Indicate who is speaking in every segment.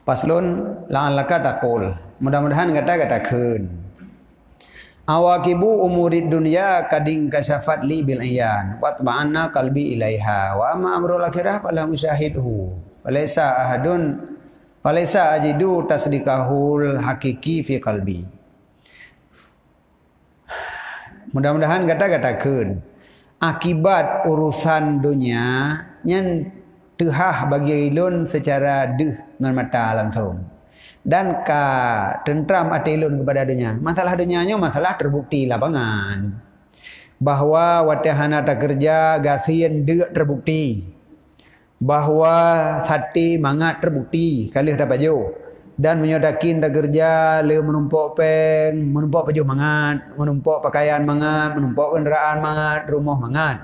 Speaker 1: Paslon la'allaka taqul. Mudah-mudahan kata keun. Awakibu umurid dunya kading kasafat li bil ayan wa tab'anna qalbi ilaiha wa amma amrul akhirah fala musyahidhu walaysa ahadun falaysa ajidu tasdiqahul hakiki fi qalbi. Mudah-mudahan kata keun akibat urusan dunia nyen tehah bagi ilun secara deh dengan mata langsung dan ka tentram hati ilun kepada dunia. Masalah dunianya masalah terbukti lapangan bahwa watahana tak kerja gasien dek terbukti bahwa hati mangat terbukti kalih dapat jauh dan menyodakin tak kerja le menumpuk peng menumpuk baju mangat menumpuk pakaian mangat menumpuk kenderaan mangat rumah mangat.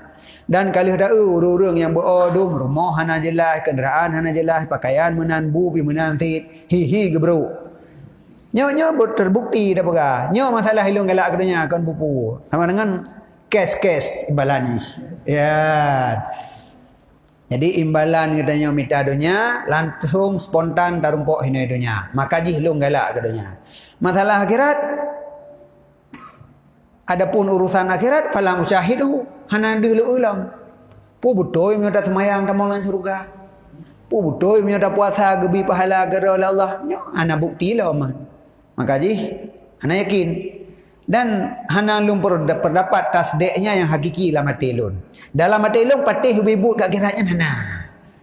Speaker 1: Dan kalih dah urang yang beroduh rumah hana jelas, kenderaan hana jelas, pakaian menan bubi menan tit, hihi gebru. Nyo terbukti dah pegah. Nyo masalah hilung galak kedanya kan pupu. Sama dengan kes imbalan ni. Ya. Jadi imbalan katanya minta dunia langsung spontan tarumpok hina dunia. Maka ji hilung galak kedanya. Masalah akhirat adapun urusan akhirat fala musyahidu hana dulu ulam. Pu betul menyata semayang tamalan surga. Pu betul menyata puasa gebi pahala gara oleh Allah. Hana bukti lah man. Maka ji hana yakin dan hana lum pendapat tasdiknya yang hakiki dalam hati lun. Dalam hati lun patih bibut kat akhiratnya hana.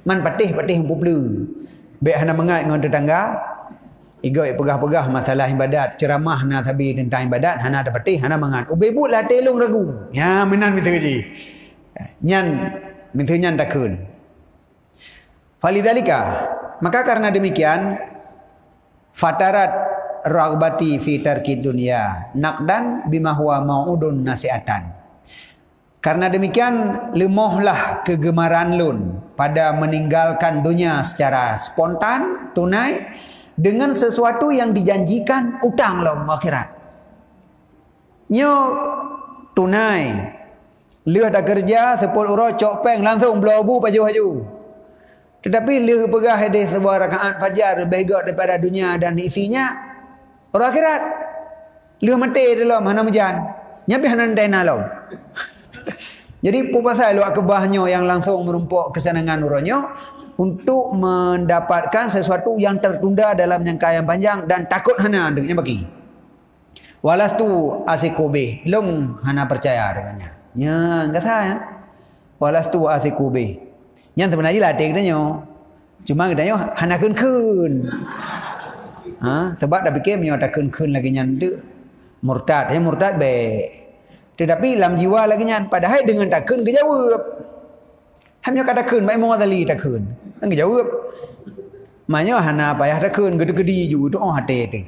Speaker 1: Man patih puplu. Baik hana mengat dengan tetangga. Igoi pegah-pegah masalah ibadat, ceramah na tabi tentang ibadat, hana dapati, hana mangan. Ubebut lah telung ragu. Ya menan minta ji. Nyan minta nyan takun. Falidhalika, maka karena demikian fatarat ragbati fi tarkid dunya naqdan bima huwa mau'udun nasi'atan. Karena demikian lemahlah kegemaran lun pada meninggalkan dunia secara spontan, tunai dengan sesuatu yang dijanjikan utang lah akhirat. Nyo tunai. Leh dah kerja 10 euro cok peng langsung belabu paju-paju. Tetapi leh pegah hadis sebuah rakaat fajar lebih baik daripada dunia dan isinya orang akhirat. Leh mati dalam hana mejan. Nyabi hana dena law. Jadi pasal lu akbahnya yang langsung merumpuk kesenangan uronyo untuk mendapatkan sesuatu yang tertunda dalam jangka yang panjang dan takut hana dengannya bagi. Walastu asikube, long hana percaya dengannya. Nya kata ya. Walastu asikube. Yang sebenarnya latih katanya. Cuma katanya hana kun. Sebab dah fikir menyata kun lagi nyandu murtad, murtad baik. Tetapi dalam jiwa lagi nyan padahal dengan takun kejawab. Hanya kata kun mai mengadali takun. Ang jawab. Maknanya hana payah takun gede-gede juga tu hati tu.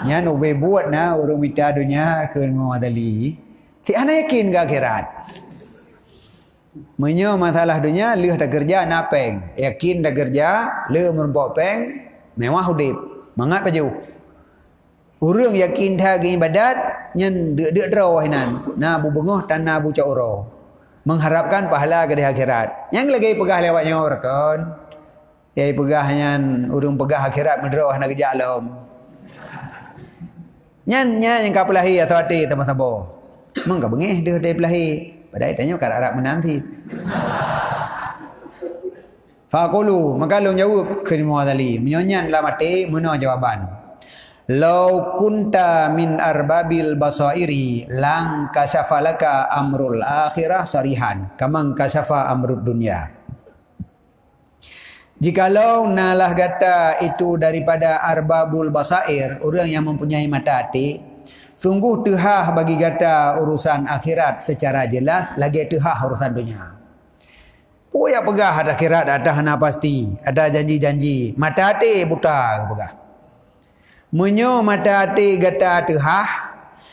Speaker 1: Nya no be buat na urang minta dunia kun mengadali. Si hana yakin ke akhirat. Maknanya masalah dunia leh tak kerja napeng. Yakin tak kerja leh merumpok peng mewah hudip. Mangat paju. Urang yakin dah ge ibadat nyen deuk draw hinan. Na bu bengoh tanah bu cauro. Mengharapkan pahala ke di akhirat. Yang lagi pegah lewatnya orang. Yang pegahnya urang pegah akhirat mendraw nak kerja alam. Nyan yang ka pelahi atau hati sama-sama. Mengka bengih dia dari pelahi. Padahal tanya ka Arab menanti. Faqulu maka long jawab ke Muadzali. Menyonyan lah mati meno jawaban. Lau kunta min arbabil basairi lang kasyafalaka amrul akhirah sarihan kamang kasyafa amrud dunya. Jikalau nalah gata itu daripada arbabul basair, orang yang mempunyai mata hati, sungguh tehah bagi gata urusan akhirat secara jelas, lagi tehah urusan dunia. Puya pegah ada akhirat, ada hana pasti, ada janji-janji. Mata hati buta pegah. Menyo mata hati gata tehah,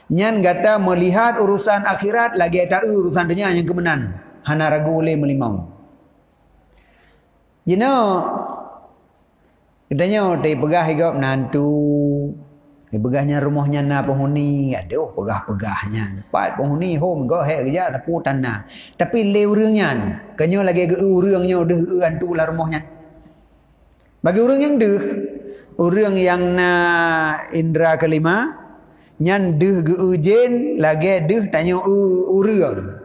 Speaker 1: nyan gata melihat urusan akhirat lagi tak urusan dunia yang kemenan. Hana ragu oleh melimau. Katanya dia pegah higap nantu. Dia pegahnya rumahnya na penghuni. Aduh pegah-pegahnya. Pat penghuni home go hek kerja tapi tanah. Tapi le urangnya. Kanyo lagi ke urangnya dah antu lah rumahnya. Bagi orang yang deh, orang yang na indra kelima, nyan deh ge ujen, lagi deh tanya orang.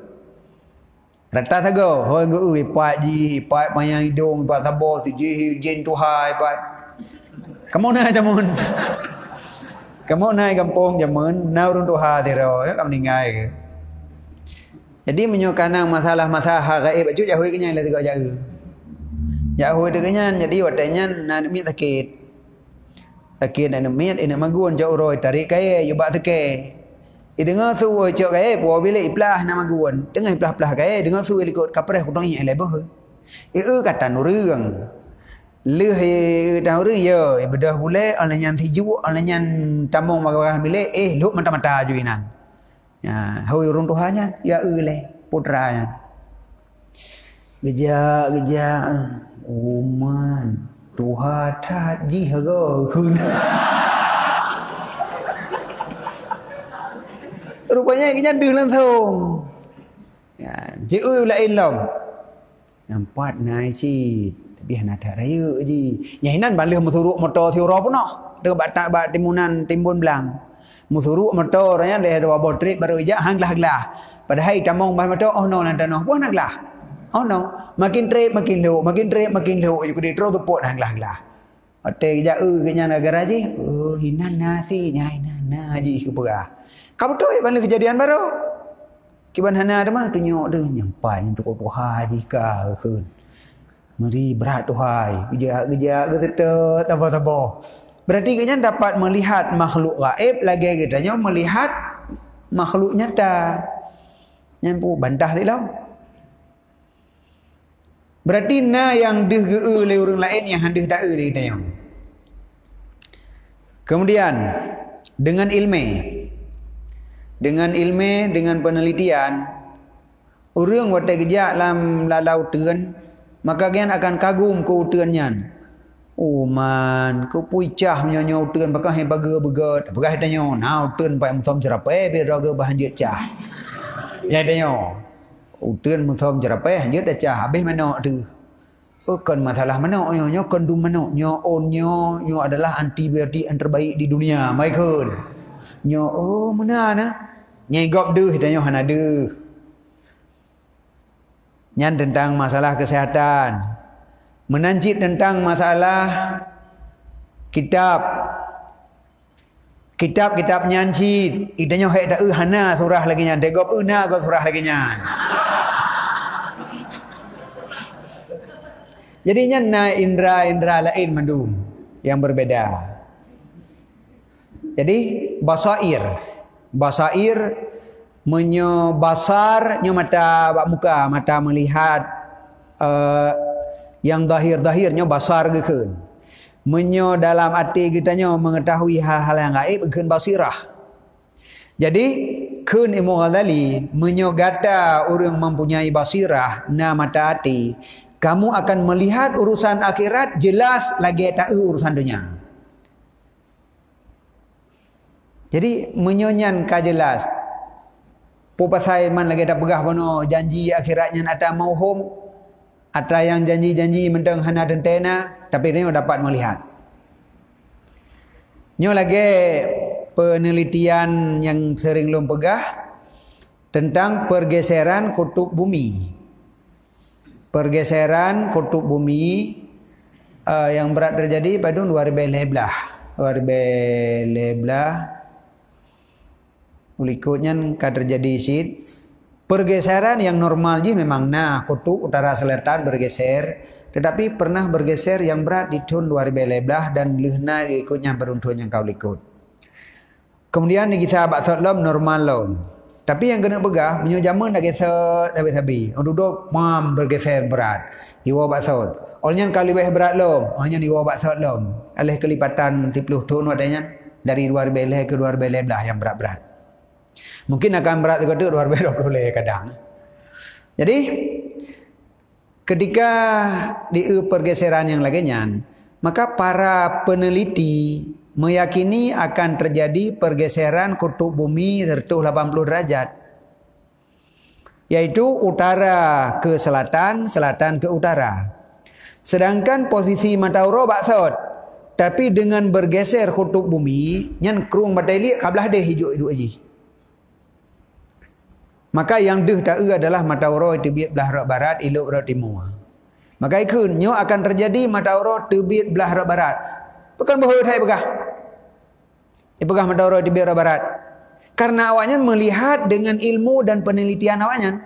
Speaker 1: Rata sago, hoi ge ipat ji, ipat mayang hidung, ipat sabor, tuji ujen tuhai, ipat. Kamu na jamun. Kamu naik kampung jamun, na urun tuha tiro, ya kamu ningai. Jadi menyokanang masalah-masalah gaib baju jauh kenyang lah tiga jauh. Jauh dengan jadi watanya nak mi sakit. Sakit nak mi ini magun jauh roy tarik kaya yubak teke. Dengar su cok kaya po bila iplah nak magun. Dengar iplah-iplah kaya dengar su ikut kapres kutong yang lebih. Kata nurung. Leh tahu re ya bedah bule alanyan hiju alanyan tamong magah mile lu mata-mata juinan. Ya, hoi urung tuhannya ya le putranya. Geja uman tuha tat ji hago kun. Rupanya kenyan deu lan thong. Ya, ji lain lom. Nampak nai si tapi hana tak raya je. Nyahinan balih musuruk motor thiura pun nak. Dekat batak bat timunan timbun belang. Musuruk motor nya dah dua botrip baru ijak hanglah-hanglah. Padahal tamong bah motor oh no nanti no. Puan naklah. Oh no. Makin trip makin luk, makin trip makin luk. Jadi terus tu pot hanglah-hanglah. Ate ijak kenya negara je. Oh hinan nasi nyahinan na je ke perah. Kamu tu balih kejadian baru. Kiban hana ada mah tunjuk dia nyampai untuk Tuhan jika keun. Meri berat Tuhai. Gejak ketetet apa-apa. Berarti kita dapat melihat makhluk gaib lagi kitanya melihat makhluk nyata. Yang pu bantah tilam. Berarti na yang deh ge oleh orang lain yang handeh dak oleh kita. Kemudian dengan ilmu dengan penelitian orang watai gejak lam lalau teun maka kian akan kagum ku uteunnya. Oh man, ku puicah nyonyo uteun bakah he baga-baga. Bagah tanyo, na uteun pai musom jerape be raga bahanjit cah. Ya tanyo. Uteun musom jerape hanjit dah cah. Habis mano tu? Kon masalah mano nyo kondom mano nyo onyo nyo adalah antibiotik yang terbaik di dunia. Mai kun. Nyo oh mana na? Nyai gop deuh tanyo hana deuh. Nyan tentang masalah kesehatan. Menancit tentang masalah kitab nyancit. Idanya hek dak hana surah lagi nyan. Degop na go surah lagi nyan. Jadi nyan na indra lain mandum yang berbeda. Jadi basair menyo basar nyo mata bak muka mata melihat yang zahir-zahirnya basar gekeun. Menyo dalam hati kita nyo mengetahui hal-hal yang gaib gekeun basirah. Jadi keun Imam Ghazali menyo gata orang mempunyai basirah na mata hati, kamu akan melihat urusan akhirat jelas lagi tak urusan dunia. Jadi menyonyan ka jelas. Po pasai man lagi dak pegah bono janji akhiratnya ada mauhum, ada yang janji-janji mentang hana tentena tapi dia dapat melihat. Nyo lagi penelitian yang sering lom pegah tentang pergeseran kutub bumi. Pergeseran kutub bumi yang berat terjadi pada 2011. Ulikutnya kan terjadi sid pergeseran yang normal je memang nah kutub utara selatan bergeser, tetapi pernah bergeser yang berat di tahun 2011 dan lehna ikutnya beruntun yang kau likut. Kemudian di kisah Baksat Lom normal lom. Tapi yang kena pegah menyo zaman dah geser habis-habis. Duduk mam bergeser berat. Iwa Baksat. Olnya kali lebih berat lom. Olnya iwa Baksat lom. Alih kelipatan 30 tahun wadanya dari 2011 ke 2011 yang berat-berat. Mungkin akan berat ke 2020 kadang. Jadi ketika di pergeseran yang lainnya, maka para peneliti meyakini akan terjadi pergeseran kutub bumi 180 derajat. Yaitu utara ke selatan, selatan ke utara. Sedangkan posisi matauro baksud. Tapi dengan bergeser kutub bumi, nyan kerung batali kablah deh hijuk aji. Maka yang deh tak adalah matauro terbit belah barat, ilok belah timur. Maka ikun nyo akan terjadi matauro terbit belah barat. Bukan bahawa hai pegah. Pegah matauro terbit belah barat. Karena awaknya melihat dengan ilmu dan penelitian awaknya.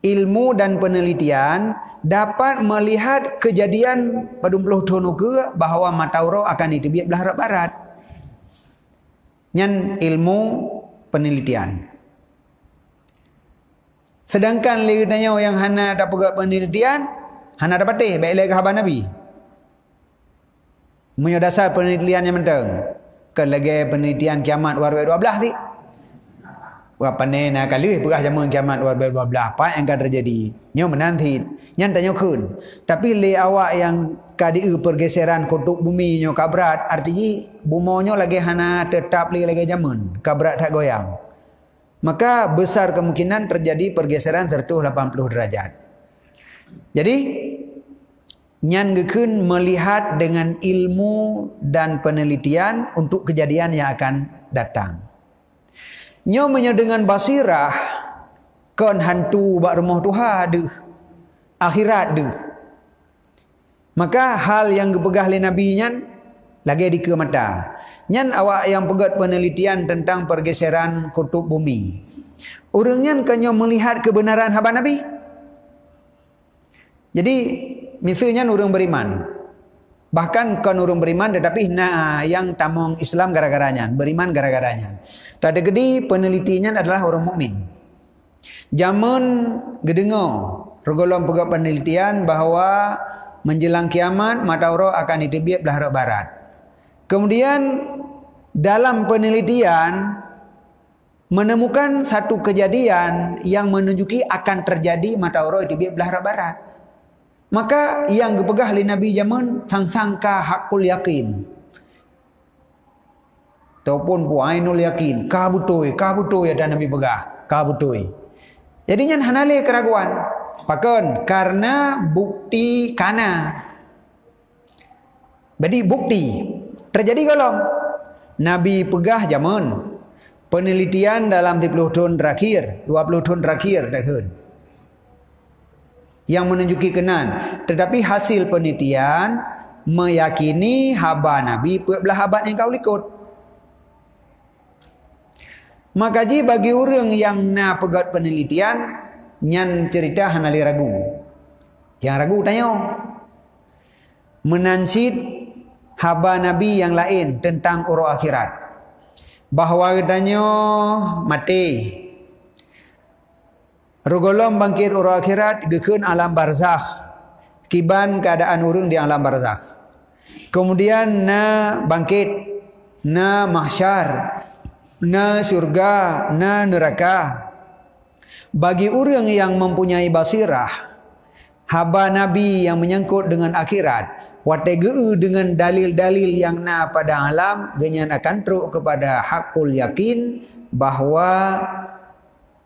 Speaker 1: Ilmu dan penelitian dapat melihat kejadian pada 20 tahun ke bahawa matauro akan diterbit belah barat. Nyan ilmu penelitian. Sedangkan lihatnya yang hana tak pegak penelitian, hana dapat baik lagi khabar Nabi. Punya dasar penelitiannya menteng. Kan lagi penelitian kiamat war 12 ni. Berapa ni nak kali pegah zaman kiamat war 12 apa yang akan terjadi? Nyo menanti, nyan tanya kun. Tapi le awak yang kadi pergeseran kutub bumi nyo kabrat, artinya bumonyo lagi hana tetap lagi zaman, kabrat tak goyang. Maka besar kemungkinan terjadi pergeseran 180 derajat. Jadi nyan gekun melihat dengan ilmu dan penelitian untuk kejadian yang akan datang. Nyo dengan basirah kon hantu bak rumah Tuhan deh. Akhirat deh. Maka hal yang gepegah oleh Nabi nyan lagi di ke mata. Nyan awak yang pegat penelitian tentang pergeseran kutub bumi. Orang nyan kanyo melihat kebenaran haba Nabi. Jadi misalnya orang beriman. Bahkan kan orang beriman tetapi yang tamong Islam gara-garanya, beriman gara-garanya. Tadi gede penelitinya adalah orang mukmin. Zaman gedengo regolong pegang penelitian bahawa menjelang kiamat matauro akan diterbit belah barat. Kemudian dalam penelitian menemukan satu kejadian yang menunjuki akan terjadi matauro diterbit belah barat. Maka yang dipegah oleh Nabi zaman sang-sangka hakul yakin. Ataupun puainul yakin. Kabutoi ada Nabi pegah. Kabutoi. Jadinya hanale keraguan. Pakon karena bukti kana. Jadi bukti. Terjadi kalau Nabi pegah zaman. Penelitian dalam 30 tahun terakhir. 20 tahun terakhir. Yang menunjuki kenan. Tetapi hasil penelitian meyakini haba Nabi belah habat yang kau ikut. Maka bagi orang yang na pegat penelitian nyan cerita hanali ragu. Yang ragu tanya menansid haba Nabi yang lain tentang urut akhirat. Bahawa katanya mati. Rugolom bangkit urut akhirat gekun alam barzakh. Kiban keadaan urang di alam barzakh. Kemudian na bangkit, na mahsyar, na surga, na neraka. Bagi orang yang mempunyai basirah, haba Nabi yang menyangkut dengan akhirat, wategeu dengan dalil-dalil yang na pada alam, genyan akan truk kepada hakul yakin bahawa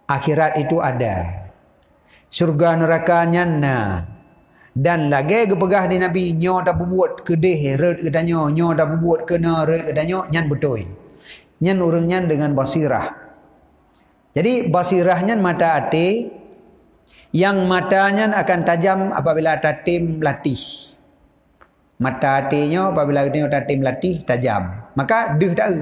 Speaker 1: akhirat itu ada. Surga neraka nyanna. Dan lagi gepegah di Nabi nyo tak buat kedeh red kedanyo, nyo tak buat kena red kedanyo nyan betul. Nyan orang nyan dengan basirah. Jadi basirahnya mata hati yang matanya akan tajam apabila tatim latih. Mata hatinya apabila tatim latih tajam. Maka deh tak.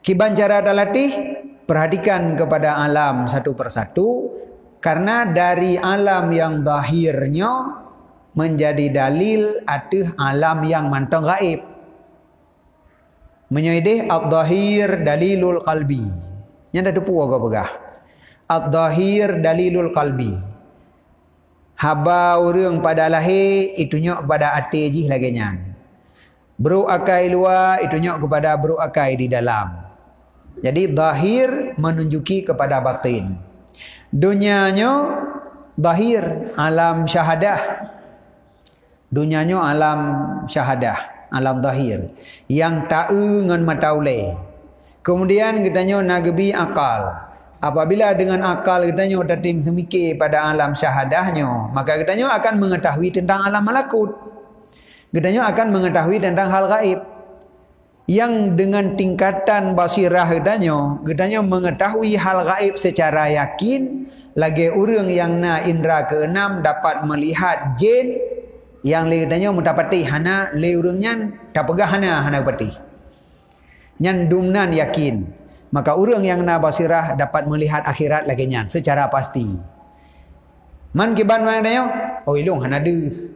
Speaker 1: Kiban cara dah latih perhatikan kepada alam satu persatu karena dari alam yang zahirnya menjadi dalil atas alam yang mantang gaib. Menyaidih ad-zahir dalilul qalbi. Yang dah depu agak pegah. Ad-zahir dalilul qalbi. Haba orang pada lahir itunya kepada hati jih lagi nyan. Bro akai luar itunya kepada bro akai di dalam. Jadi zahir menunjuki kepada batin. Dunianya zahir alam syahadah. Dunianya alam syahadah, alam zahir yang tak ngan mata ulai. Kemudian katanya nagebi akal. apabila dengan akal katanya tatim semikir pada alam syahadahnya, maka katanya akan mengetahui tentang alam malakut. Katanya akan mengetahui tentang hal gaib. Yang dengan tingkatan basirah katanya mengetahui hal gaib secara yakin. Lagi orang yang na indera keenam dapat melihat jin yang le katanya mendapati hana le urangnya tak pegah hana pati. Nyan dumnan yakin. Maka orang yang na basirah dapat melihat akhirat lagi nyan secara pasti. Man kiban man katanya, oh ilung hana deuh.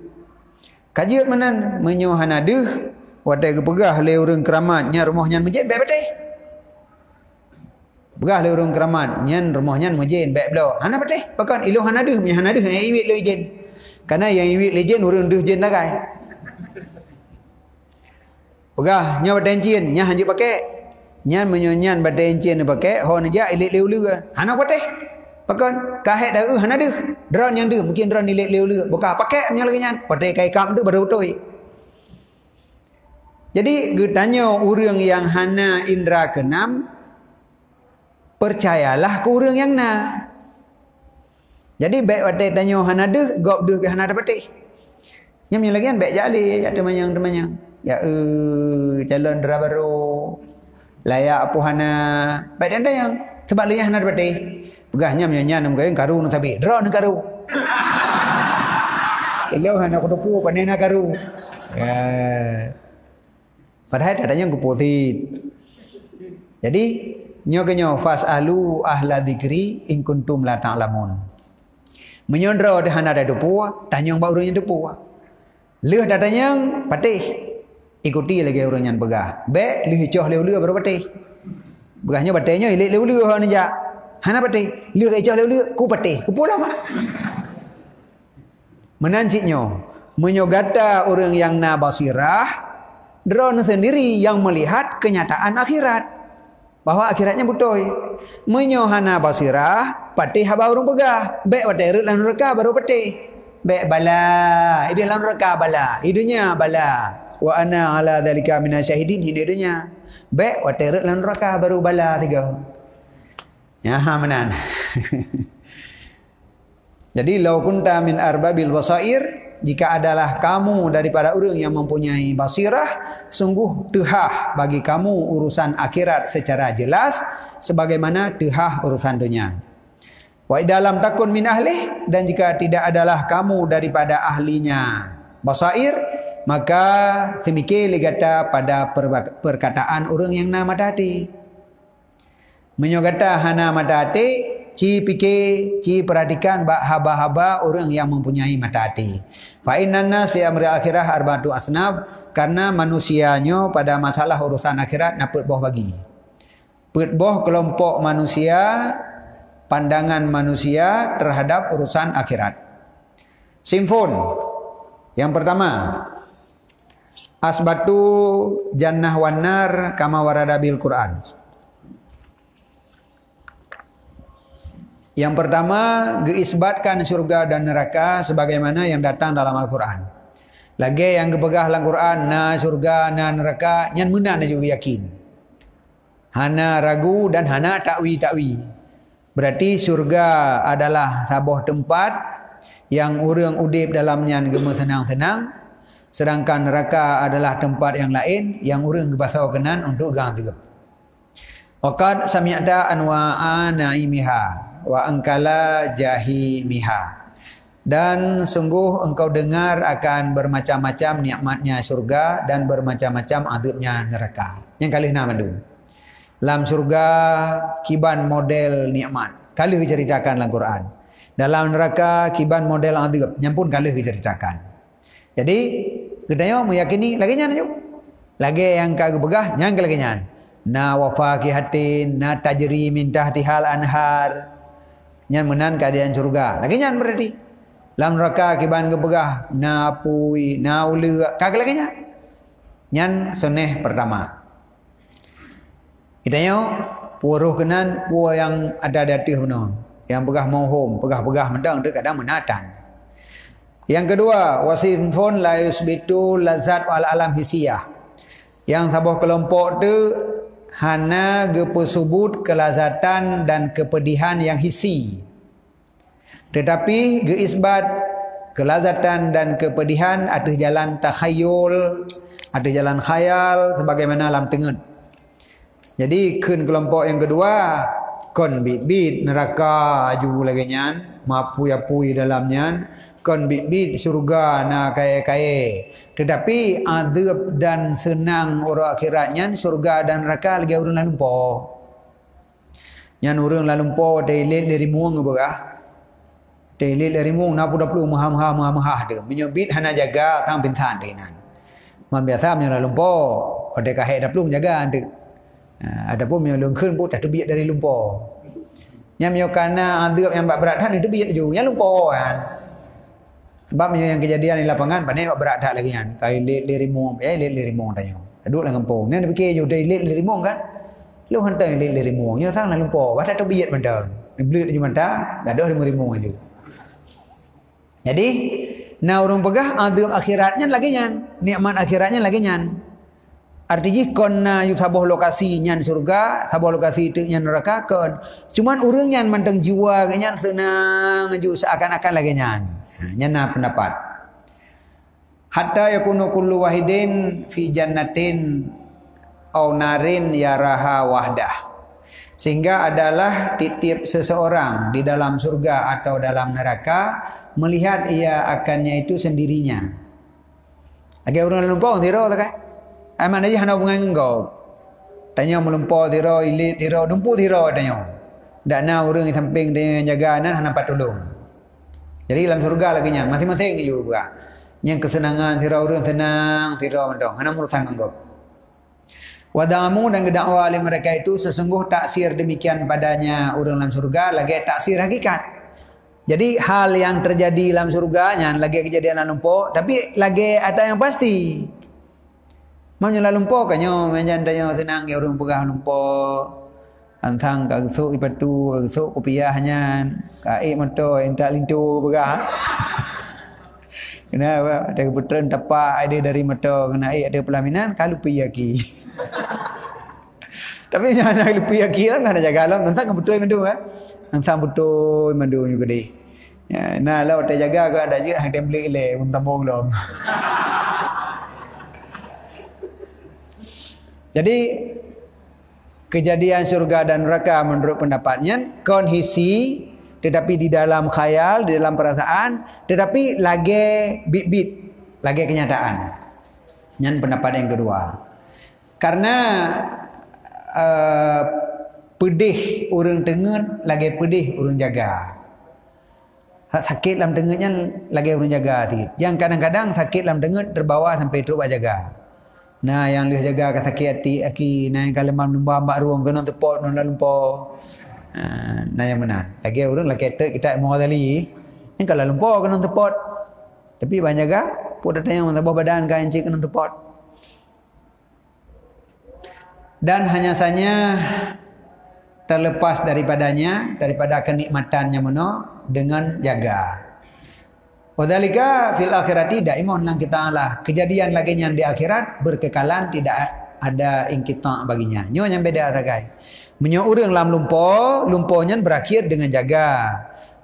Speaker 1: Kajian manan menyo hana deuh, wadai ke pegah le urang keramat nya rumah nyan menjen baik betul. Pegah le urang keramat nyan rumah nyan menjen baik betul. Hana betul. Bahkan ilung hana deuh, menyo hana deuh yang iwit le jen. Karena yang iwit le jen urang deuh jen lagai. Pegah nya badencin nya hanju pakai. Nyan menyo nyan badencin pakai, ho naja ilit le ulu. Hana betul. Bahkan kahet dah hana deuh. Dron yang deuh mungkin dron ilit le ulu. Buka pakai menyo lagi nyan. Pakai kai kam tu baru betul. Jadi getanya orang yang hana indera keenam, percayalah ke orang yang na. Jadi baik wadai tanya hana deuh, gop deuh ke hana dapat. Nyam yang lagi kan baik jali ya teman-teman. Ya calon dera baru layak apa hana baik anda yang sebab le hana dapat. Pegahnya menyanyi nam gaeng karu nu tabi. Dra nu karu. Elo hana kudupu panena karu. Ya. Padahal adanya keputit. Jadi nyogenyo fasalu ahla dzikri in kuntum la ta'lamun. Menyondro de hana da depu, tanyong ba urang depu. Leuh datanya patih. Ikuti lagi urang yang begah. Be leuh coh leuh baru patih. Begahnya batenya ilik leuh hana ja. Hana patih. Leuh coh leuh ku patih. Ku pula mah. Menanciknya menyogata orang yang na basirah drone sendiri yang melihat kenyataan akhirat bahwa akhiratnya betul. Menyohana basirah patih haba urung pegah be waterut lan neraka baru patih be bala ide lan neraka bala idunya bala wa ana ala dzalika minasyahidin hidunya be waterut lan neraka baru bala tiga ya manan. Jadi lau kunta min arbabil basair, jika adalah kamu daripada orang yang mempunyai basirah, sungguh tehah bagi kamu urusan akhirat secara jelas sebagaimana tehah urusan dunia. Wa idalam takun min ahli, dan jika tidak adalah kamu daripada ahlinya basair, maka semikir ligata pada perkataan orang yang nama tadi. Menyogata hana mata hati, ci fikir, ci perhatikan haba-haba orang yang mempunyai mata hati. Fa innan nas fi amri akhirah arba'atu asnaf, karena manusianya pada masalah urusan akhirat naput boh bagi. Put boh kelompok manusia, pandangan manusia terhadap urusan akhirat. Simfon. Yang pertama, asbatu jannah wan nar kama warada bil Quran. Yang pertama, geisbatkan surga dan neraka sebagaimana yang datang dalam Al-Quran. Lagi yang kepegah dalam Quran, na surga, na neraka, yang menang juga yakin. Hana ragu dan hana takwi. Berarti surga adalah sabuah tempat yang orang udip dalamnya gema senang-senang. Sedangkan neraka adalah tempat yang lain yang orang gebasau kenan untuk gang tegap. Waqad sami'ta anwa'a na'imiha wa angkala jahimiha, dan sungguh engkau dengar akan bermacam-macam nikmatnya surga dan bermacam-macam adabnya neraka. Yang kali nama dulu dalam surga kiban model nikmat kali diceritakan dalam Quran, dalam neraka kiban model adab yang pun kali diceritakan. Jadi kita meyakini lagi nyan lagi yang kagak begah yang lagi nyan na wafaqihatin na tajri min tahtihal anhar, nyan menan keadaan surga. Lagi nyan berarti. Dalam neraka kiban kepegah na pui na ulu kagak lagi nyan. Nyan suneh pertama. Kitanya puruh kenan puah yang ada datih benar. Yang pegah mohom, pegah-pegah mendang tu kadang menatan. Yang kedua, wasifun la yusbitu lazat wal alam hisiyah. Yang sabuh kelompok tu hana gepesubut kelazatan dan kepedihan yang hisi. Tetapi geisbat kelazatan dan kepedihan ada jalan takhayul, ada jalan khayal sebagaimana alam tengah. Jadi kun kelompok yang kedua, kon bit-bit neraka aju lagi nyan, mapui-apui dalamnya, kon bit-bit surga na kaya-kaya. Tetapi azab dan senang orang akhiratnya surga dan neraka lagi urang lalumpo. Nyan urang lalumpo dailit dari muang berah. Dailit dari muang napu daplu maha de. Menyebit hana jaga tang pintan denan. Man biasa nya lalumpo, ode kahe daplu jaga ande. Ada pun yang lengkun pun tak terbiak dari lumpur. Yang menyokana azab yang berat han itu biak ju, yang lumpur kan. Sebab yang kejadian di lapangan pandai berat tak lagi kan. Kai le rimong, le rimong tanya. Duduk dalam kampung. Ni fikir ju dai le rimong kan. Lu hantai le rimong, nya sang dalam lumpur, tak terbiak mentang. Ni belut ju mentang, gadoh rimong ju. Jadi, na urang pegah azab akhiratnya lagi nyan, nikmat akhiratnya lagi nyan. Artinya kena sabuh lokasi nyan surga, sabuh lokasi itu nyan neraka kon. Cuman urang nyan manteng jiwa nyan senang ju seakan-akan lagi nyan. Nyan na pendapat. Hatta yakunu kullu wahidin fi jannatin au narin yaraha wahdah. Sehingga adalah titip seseorang di dalam surga atau dalam neraka melihat ia akannya itu sendirinya. Lagi urang lupa tiro tak kai? Aman aja hana bunga engkau. Tanya melumpur tiro, ilit tiro, dumpu tiro tanya. Dak na urang di samping dia jaga nan hana patulung. Jadi dalam surga lagi nya, masing-masing juga. Yang kesenangan tiro urang tenang tiro mendong, hana murusang engkau. Wadamu dan gedakwa oleh mereka itu sesungguh taksir demikian padanya urang dalam surga lagi taksir hakikat. Jadi hal yang terjadi dalam surga nya lagi kejadian dalam lumpur, tapi lagi ada yang pasti. Mamnya la lumpur kanyo menjan tanya senang ke urang pegah lumpur. Antang ka gesuk ipatu, gesuk kopiahnya, ka moto entak lintu pegah. Kena ada keputusan tapak ada dari moto kena ada pelaminan kalau pi aki. Tapi jangan nak pi aki lah kan jaga alam, antang betul mandu Antang betul mandu juga deh. Ya, nah lah kita jaga ke ada je hang template le pun tambung long. Jadi kejadian surga dan neraka menurut pendapatnya konhisi tetapi di dalam khayal, di dalam perasaan, tetapi lagi bit-bit, lagi kenyataan. Yang pendapat yang kedua. Karena pedih urang tengah lagi pedih urang jaga. Sakit dalam tengahnya lagi urang jaga sikit. Yang kadang-kadang sakit dalam tengah terbawa sampai terus jaga. Nah yang dia jaga ke sakit hati aki naik kalau mam mbak ruang kena tepot non lumpur. Nah yang mana? Lagi orang lagi kita mau tali. Yang kalau lumpur kena tepot. Tapi banyak jaga pun datang yang tambah badan kan cik kena tepot. Dan hanya saja terlepas daripada kenikmatannya meno dengan jaga. Wadhalika fil akhirati daimun lang kita lah. Kejadian lagi yang di akhirat berkekalan tidak ada ingkita baginya. Nyo yang beda takai. Menyo urang lam lumpurnya berakhir dengan jaga.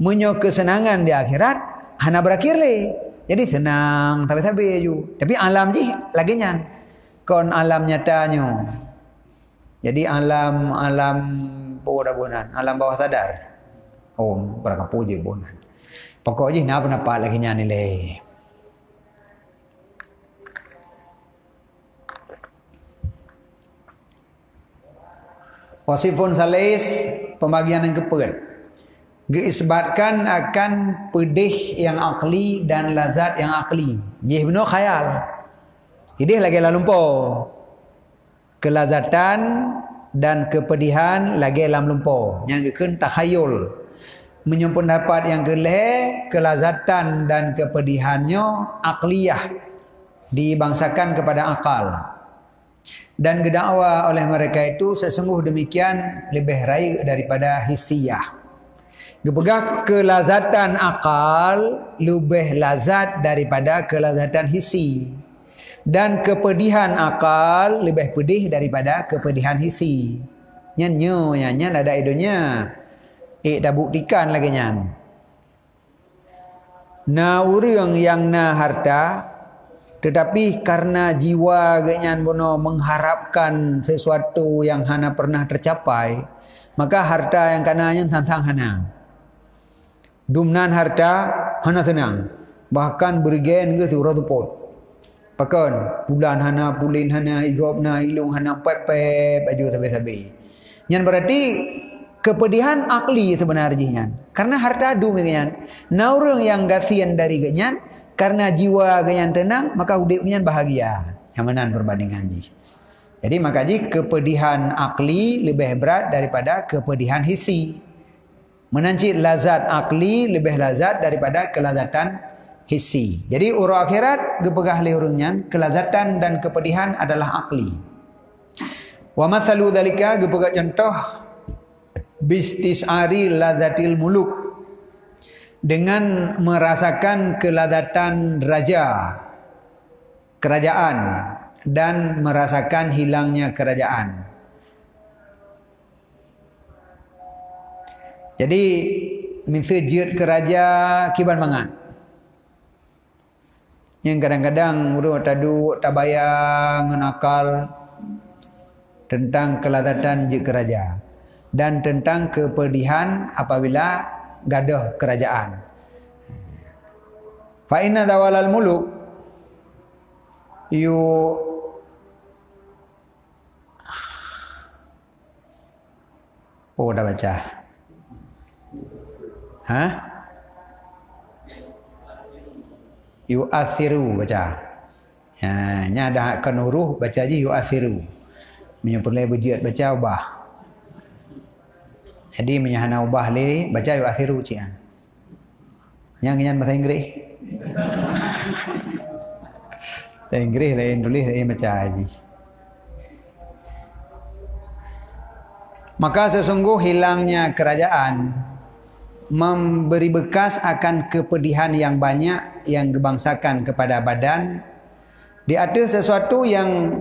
Speaker 1: Menyo kesenangan di akhirat hana berakhir le. Jadi senang sampai ju. Tapi alam ji lagi nyan. Kon alam nyatanya. Jadi alam bonan, alam bawah sadar. Oh, berakapu je bonan. Pokoknya nak pendapat lagi nya nilai. Wasifun salis pembagian yang keempat. Diisbatkan akan pedih yang akli dan lazat yang akli. Jih benar khayal. Idih lagi lalumpur. Kelazatan dan kepedihan lagi dalam lumpur. Yang keken takhayul. Menyumpun dapat yang keleh, kelazatan dan kepedihannya akliyah. Dibangsakan kepada akal. Dan gedakwa oleh mereka itu sesungguh demikian lebih raya daripada hisiyah. Gepegah kelazatan akal lebih lazat daripada kelazatan hisi. Dan kepedihan akal lebih pedih daripada kepedihan hisi. Nyan ada idonya. Dah buktikan lagi nyan. Na orang yang na harta, tetapi karena jiwa genyan bono mengharapkan sesuatu yang hana pernah tercapai, maka harta yang kananya sansang hana. Dumnan harta hana tenang. Bahkan bergen ke tu ratupot. Pakan bulan hana, pulin hana, igop na, ilung hana, pep baju sabi-sabi. Yang berarti kepedihan akli sebenarnya. Karena harta adu genyan. Na orang yang gasian dari genyan, karena jiwa genyan tenang, maka hidup genyan bahagia. Yang menan perbandingan ji. Jadi maka ji kepedihan akli lebih berat daripada kepedihan hisi. Menancit lazat akli lebih lazat daripada kelazatan hisi. Jadi urang akhirat gepegah le urangnya kelazatan dan kepedihan adalah akli. Wa mathalu dzalika gepegah contoh bistisari lazatil muluk, dengan merasakan kelazatan raja kerajaan dan merasakan hilangnya kerajaan. Jadi misal jid keraja kiban mangan. Yang kadang-kadang urut tadu tabayang nakal tentang kelazatan jid keraja dan tentang kepedihan apabila gadah kerajaan. Fa inna dawalal muluk dah baca. Yu'athiru baca. Nya dah kanuruh baca je yu'athiru. Menyempurna berjiat baca ubah. Jadi menyahana ubah le baca yu'athiru cian. Yang nyan bahasa Inggeris. Bahasa Inggeris lain tulis lain baca aja. Maka sesungguh hilangnya kerajaan memberi bekas akan kepedihan yang banyak yang dibangsakan kepada badan. Di atas sesuatu yang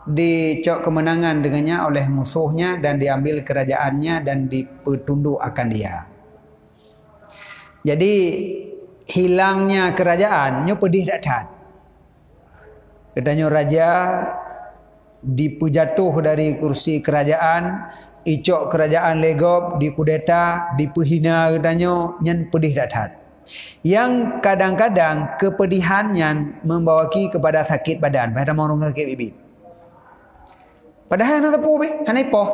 Speaker 1: dicok kemenangan dengannya oleh musuhnya dan diambil kerajaannya dan dipetunduk akan dia. Jadi hilangnya kerajaan nyo pedih dak. Katanya raja dipujatuh dari kursi kerajaan, icok kerajaan legop, dikudeta, dipehina katanya, nyan pedih dak. Yang kadang-kadang kepedihannya membawaki kepada sakit badan, pada orang sakit bibit. Padahal nak tepu be, hanai poh.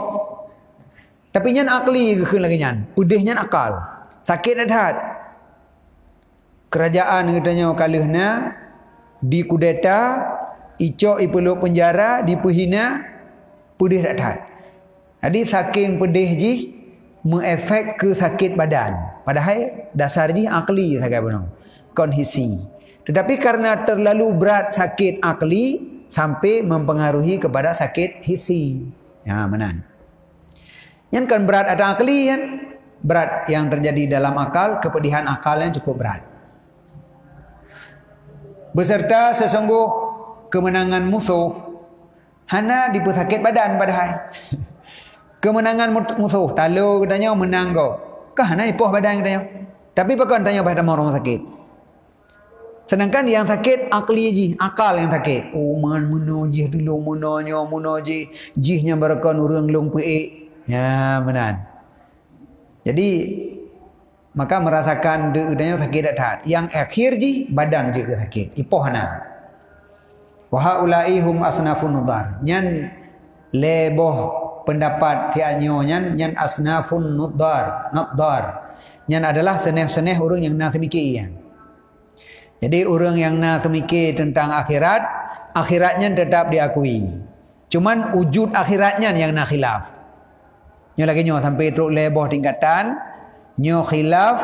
Speaker 1: Tapi nyan akli ke lagi nyan, pedih nyan akal. Sakit dak. Kerajaan katanya kalihna dikudeta, icok ipeluk penjara, dipehina, pedih dak. Jadi saking pedih ji mengefek ke sakit badan. Padahal dasar ji akli sahaja benar. Kondisi. Tetapi karena terlalu berat sakit akli sampai mempengaruhi kepada sakit hisi. Ya, menan. Yang kan berat ada akli kan? Berat yang terjadi dalam akal, kepedihan akal yang cukup berat. Beserta sesungguh kemenangan musuh hana di sakit badan padahal. Kemenangan musuh talu katanya menang kau. Kah hana ipoh badan katanya. Tapi pakan tanya pada orang sakit. Sedangkan yang sakit akli ji, akal yang sakit. Oh man muno jih dulu munonya muno jihnya barakan urang long pe. Ya menan. Jadi maka merasakan deudanya sakit dak. Yang akhir ji badan je sakit. Ipoh hana. Wa haulaihum asnafun nudar. Nyan leboh pendapat tianyo nyan asnafun nudar. Nyan adalah seneh-seneh orang yang nak semikian. Jadi orang yang nak semikir tentang akhirat, akhiratnya tetap diakui. Cuman wujud akhiratnya yang nak khilaf. Nyo lagi nyo sampai teruk leboh tingkatan, nyo khilaf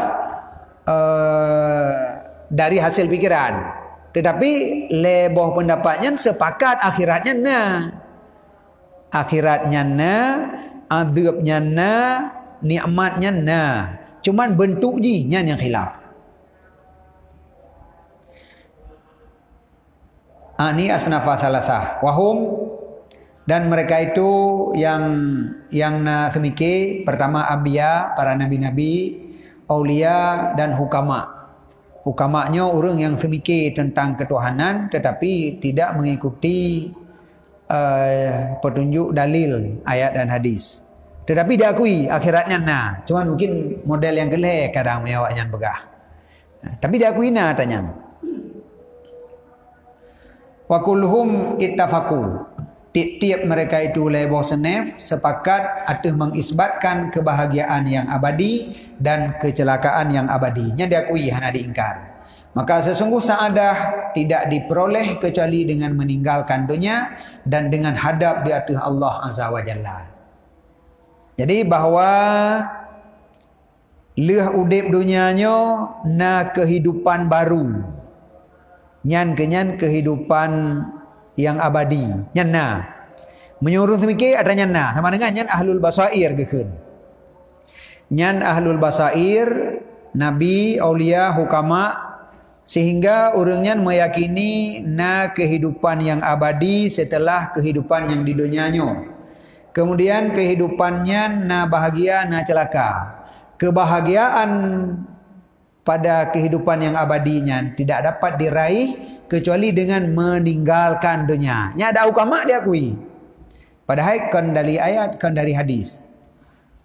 Speaker 1: dari hasil pikiran. Tetapi leboh pendapatnya sepakat akhiratnya nah. Akhiratnya nah, azabnya nah, nikmatnya nah. Cuman bentuk jinya yang khilaf. Ani asnafa salasah wahum, dan mereka itu yang semiki pertama anbiya, para nabi-nabi, aulia dan hukama. Hukamanya orang yang semiki tentang ketuhanan tetapi tidak mengikuti petunjuk dalil ayat dan hadis. Tetapi diakui akhiratnya nah, cuman mungkin model yang gelek kadang menyawaknya begah. Tapi diakui nah tanya. Wa kulhum ittafaqu, tiap-tiap mereka itu lebo senef sepakat atau mengisbatkan kebahagiaan yang abadi dan kecelakaan yang abadi. Nya diakui hana diingkar. Maka sesungguh saadah tidak diperoleh kecuali dengan meninggalkan dunia dan dengan hadap di atas Allah Azza wa Jalla. Jadi bahawa leh udip dunianya na kehidupan baru. Nyan kehidupan yang abadi. Nyan na. Menyuruh semikir ada nyan na. Sama dengan nyan ahlul basair gekun. Nyan ahlul basair, nabi, aulia, hukama, sehingga orangnya meyakini na kehidupan yang abadi setelah kehidupan yang di dunianya. Kemudian kehidupannya na bahagia, na celaka. Kebahagiaan pada kehidupan yang abadinya tidak dapat diraih kecuali dengan meninggalkan dunia. Nya ada hukama diakui. Padahal kan dari ayat, kan dari hadis.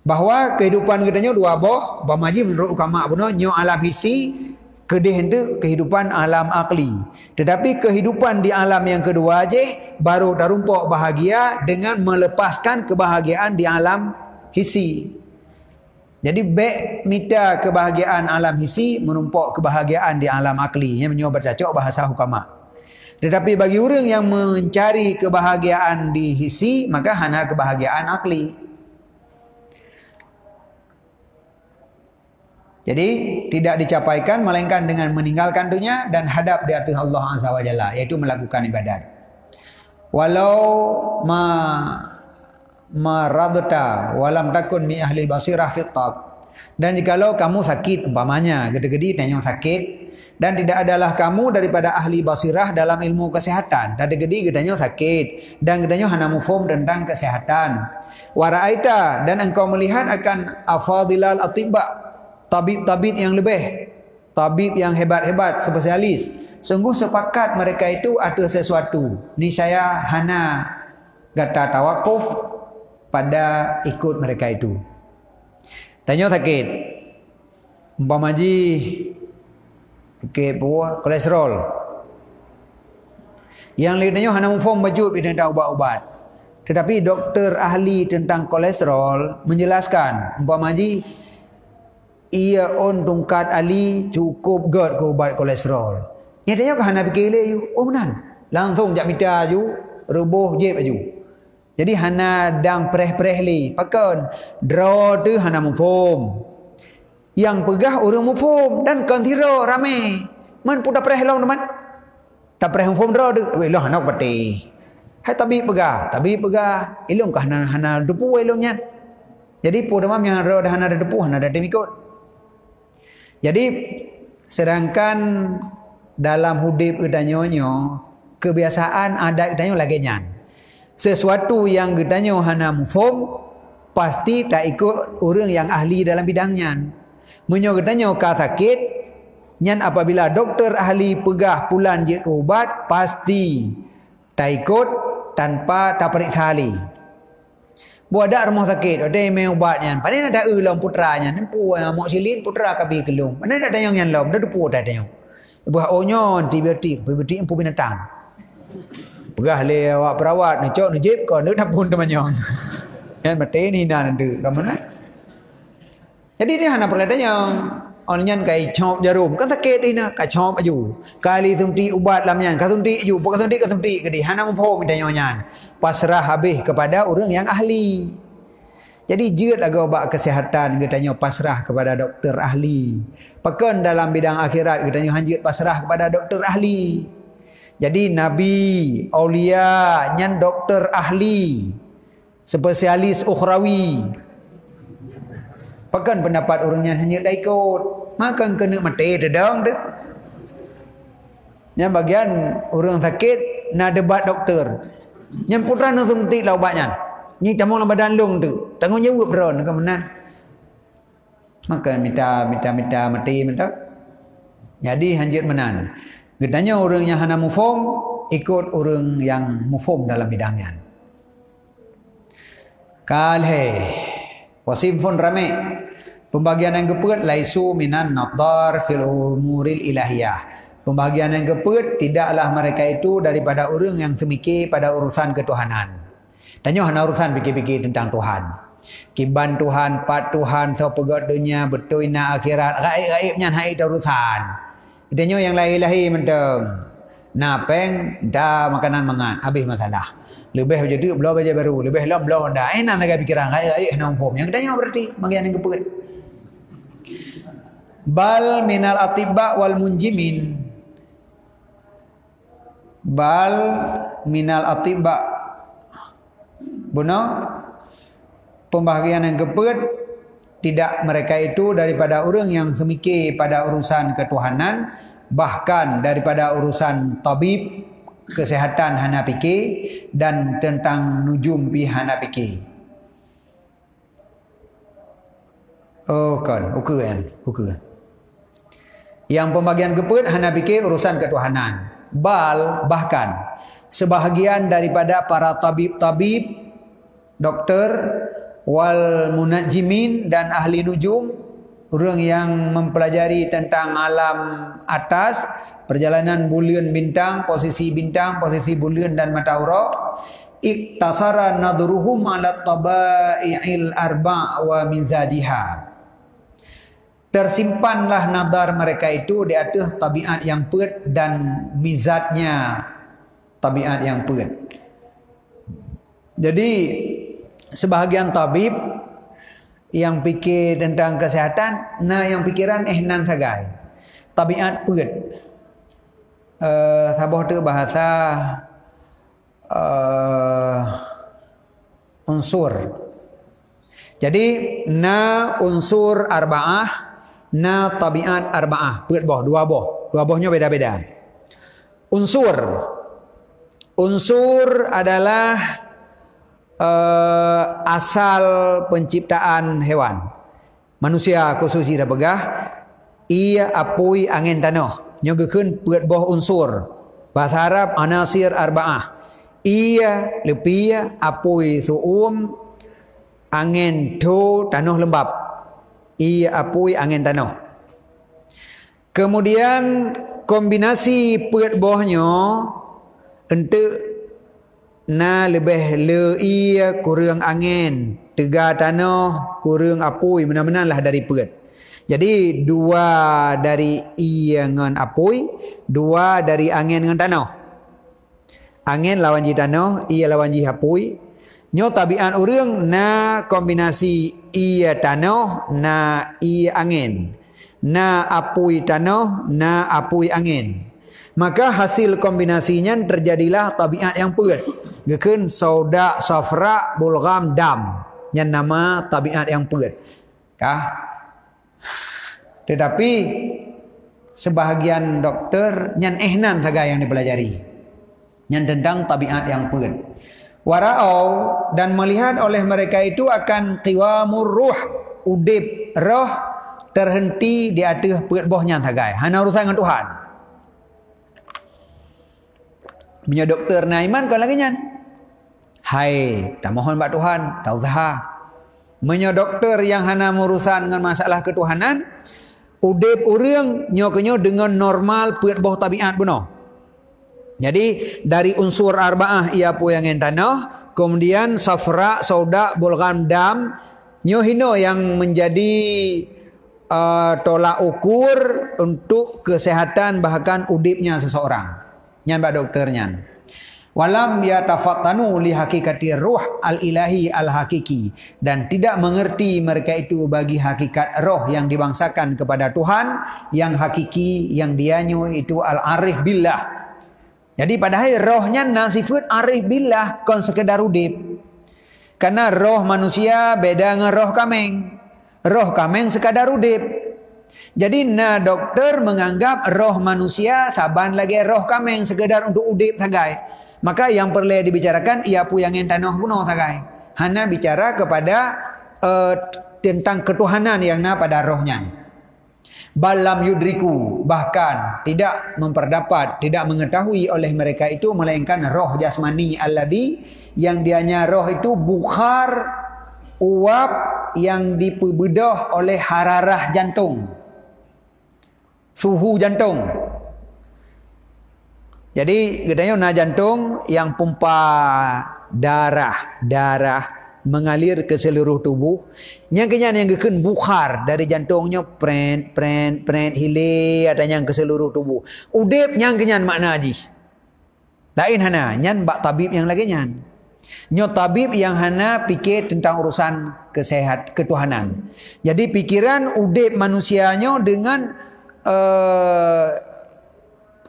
Speaker 1: Bahawa kehidupan katanya dua boh, bamaji menurut hukama puno nyo alam hisi, kedih itu kehidupan alam akli. Tetapi kehidupan di alam yang kedua aja baru darumpok bahagia dengan melepaskan kebahagiaan di alam hisi. Jadi baik mita kebahagiaan alam hisi menumpuk kebahagiaan di alam akli. Yang menyobat cacok bahasa hukama. Tetapi bagi orang yang mencari kebahagiaan di hisi, maka hanya kebahagiaan akli. Jadi tidak dicapaikan melainkan dengan meninggalkan dunia dan hadap di atas Allah Azza wa Jalla, yaitu melakukan ibadat. Walau maradta walam takun mi ahli basirah fit tab, dan jikalau kamu sakit umpamanya gede-gede tanya sakit dan tidak adalah kamu daripada ahli basirah dalam ilmu kesehatan, dan gede-gede gedanya sakit dan gedanya hana mufhum tentang kesehatan, waraaita, dan engkau melihat akan afadilal atibba, tabib-tabib yang lebih, tabib yang hebat-hebat, spesialis, sungguh sepakat mereka itu ada sesuatu ni saya hana gata tawakuf pada ikut mereka itu. Tanya sakit umpamaji buah kolesterol, yang lainnya hana mufhum baju tentang ubat-ubat, tetapi doktor ahli tentang kolesterol menjelaskan umpamaji ia on tungkat ali cukup gad ke ubat kolesterol. Nyatanya ke hana fikir le oh benar langsung jak mita ju rebuh je baju. Jadi hana dang preh-preh li pakan draw tu hana mufhum. Yang pegah orang mufhum dan kantira rame. Man pun dah preh long teman. Tak preh mufhum draw tu. Weh lah nak pati. Hai tabi pegah ilung kah hana depu ilungnya. Jadi pun demam yang draw dah hana ada depu hana ada demikot. Jadi sedangkan dalam hudib udanyonyo kebiasaan adat udanyo lagi nyan. Sesuatu yang gedanya hana mufhum pasti tak ikut orang yang ahli dalam bidangnya. Menyo gedanya ka sakit nyan apabila doktor ahli pegah pulan je ke ubat pasti tak ikut tanpa tak periksa ahli. Buat ada rumah sakit ada yang ubatnya. Padahal ada ulang putranya nempu mak silin putra kabi kelung. Mana ada yang lom dah depu dah ada. Buah onyon antibiotik empu binatang. Pegah le awak perawat necok nejip kau nak pun temannya. Yang mati ni nanti kamana. Jadi dia hana perlatanya onyan kai chop jarum kan sakit ni nak kai chop aju. Kali suntik ubat lamnya ka suntik aju bukan suntik ke di hana mufhum ditanya onyan. Pasrah habis kepada orang yang ahli. Jadi jeut agak obat kesihatan katanya pasrah kepada doktor ahli. Pakan dalam bidang akhirat katanya hanjit pasrah kepada doktor ahli. Jadi nabi, aulia, nyan doktor ahli, spesialis ukhrawi. Pakan pendapat orangnya hanya dah ikut, makan kena mati dedang deh. Yang bagian orang sakit na debat doktor. Yang putra nu sumti lau banyak. Ni tamu lam badan long tu. Tanggung jawab ron ke menan. Maka minta mati minta. Jadi hanjit menan. Gedanya orang yang hana mufom ikut orang yang mufom dalam bidangnya. Kalhe wasim pun rame. Pembagian yang keput laisu minan nadar fil umuril ilahiyah. Pembagian yang keput tidaklah mereka itu daripada orang yang semikir pada urusan ketuhanan. Tanya hana urusan fikir-fikir tentang Tuhan. Kiban Tuhan, pat Tuhan, so pegot dunia, betul na akhirat, gaib-gaib nyan hai urusan. Tanya yang lahir-lahir menteng. Napeng dah makanan mangan, habis masalah. Lebih baca tu belah baca baru, lebih lam belah dah. Enak lagi pikiran gaib-gaib hana hukum. Yang tanya berarti bagian yang keput. Bal minal atibba wal munjimin. Bal minal atibba. Benar? Pembahagian yang keput tidak mereka itu daripada orang yang semikir pada urusan ketuhanan, bahkan daripada urusan tabib kesehatan hana fikir dan tentang nujum pi hana fikir. Oh kan, ukur. Yang pembagian keput hana fikir urusan ketuhanan. Bal bahkan sebahagian daripada para tabib-tabib, doktor, wal munajjimin dan ahli nujum, orang yang mempelajari tentang alam atas, perjalanan bulan bintang, posisi bulan dan matahari, iktasara nadruhum ala tabai'il arba' wa mizajiha. Tersimpanlah nadar mereka itu di atas tabiat yang pet dan mizatnya tabiat yang pet. Jadi sebahagian tabib yang fikir tentang kesehatan, yang pikiran nan sagai. Tabiat pet. Sabah tu bahasa unsur. Jadi unsur arba'ah, tabiat arba'ah, pet boh, dua bohnya beda-beda. Unsur adalah asal penciptaan hewan. Manusia khusus tidak pegah, ia apui angin tanah. Nyogekeun pet boh unsur. Bahasa Arab anasir arba'ah. Ia lepia apui suum angin tu tanah lembab. Ia apui angin tanah. Kemudian kombinasi pet bohnya untuk lebih le ia kurang angin, tega tanah kurang apui, benar-benarlah dari pet. Jadi dua dari ia dengan apui, dua dari angin dengan tanah. Angin lawan ji tanah, ia lawan ji apui. Nyo tabiat orang kombinasi ia tanah ia angin, apui tanah apui angin. Maka hasil kombinasinya terjadilah tabiat yang pet. Gekeun sauda safra bulgham dam, yang nama tabiat yang pet. Tetapi sebahagian dokter nyan ehnan saga yang dipelajari, yang tentang tabiat yang pet. Warau dan melihat oleh mereka itu akan qiwamur ruh, udip roh terhenti di atas pet bohnya sagai. Hana urusan dengan Tuhan. Punya dokter Naiman kau lagi nyan. Hai, tak mohon bak Tuhan, tak usaha. Punya dokter yang hana urusan dengan masalah ketuhanan, udip urang nyo dengan normal pet boh tabiat benar. Jadi dari unsur arba'ah ia puyangin tanah, kemudian safra, sauda, bulgham, dam, nyohino yang menjadi tolak ukur untuk kesehatan bahkan udipnya seseorang. Nyan bak dokternya. Walam yatafattanu li hakikati ruh al-ilahi al-hakiki, dan tidak mengerti mereka itu bagi hakikat roh yang dibangsakan kepada Tuhan yang hakiki, yang dianyo itu al-arif billah. Jadi padahal rohnya sifat arif billah, kon sekedar udip. Karena roh manusia beda dengan roh kameng. Roh kameng sekadar udip. Jadi dokter menganggap roh manusia saban lagi roh kameng sekedar untuk udip sagai. Maka yang perlu dibicarakan ia pu yang entanoh buno sagai. Hana bicara kepada tentang ketuhanan yang na pada rohnya. Balam yudriku, bahkan tidak memperdapat, tidak mengetahui oleh mereka itu melainkan roh jasmani alladhi, yang dianya roh itu bukhar, uap yang diperbedah oleh hararah jantung, suhu jantung. Jadi katanya na jantung yang pompa darah mengalir ke seluruh tubuh. Yang kenyan yang geken bukhar dari jantungnya prent hilir ada yang ke seluruh tubuh. Udip yang kenyan makna haji. Lain hana nyan bak tabib yang lagi nyan. Nyo tabib yang hana fikir tentang urusan kesehatan ketuhanan. Jadi pikiran udip manusianya dengan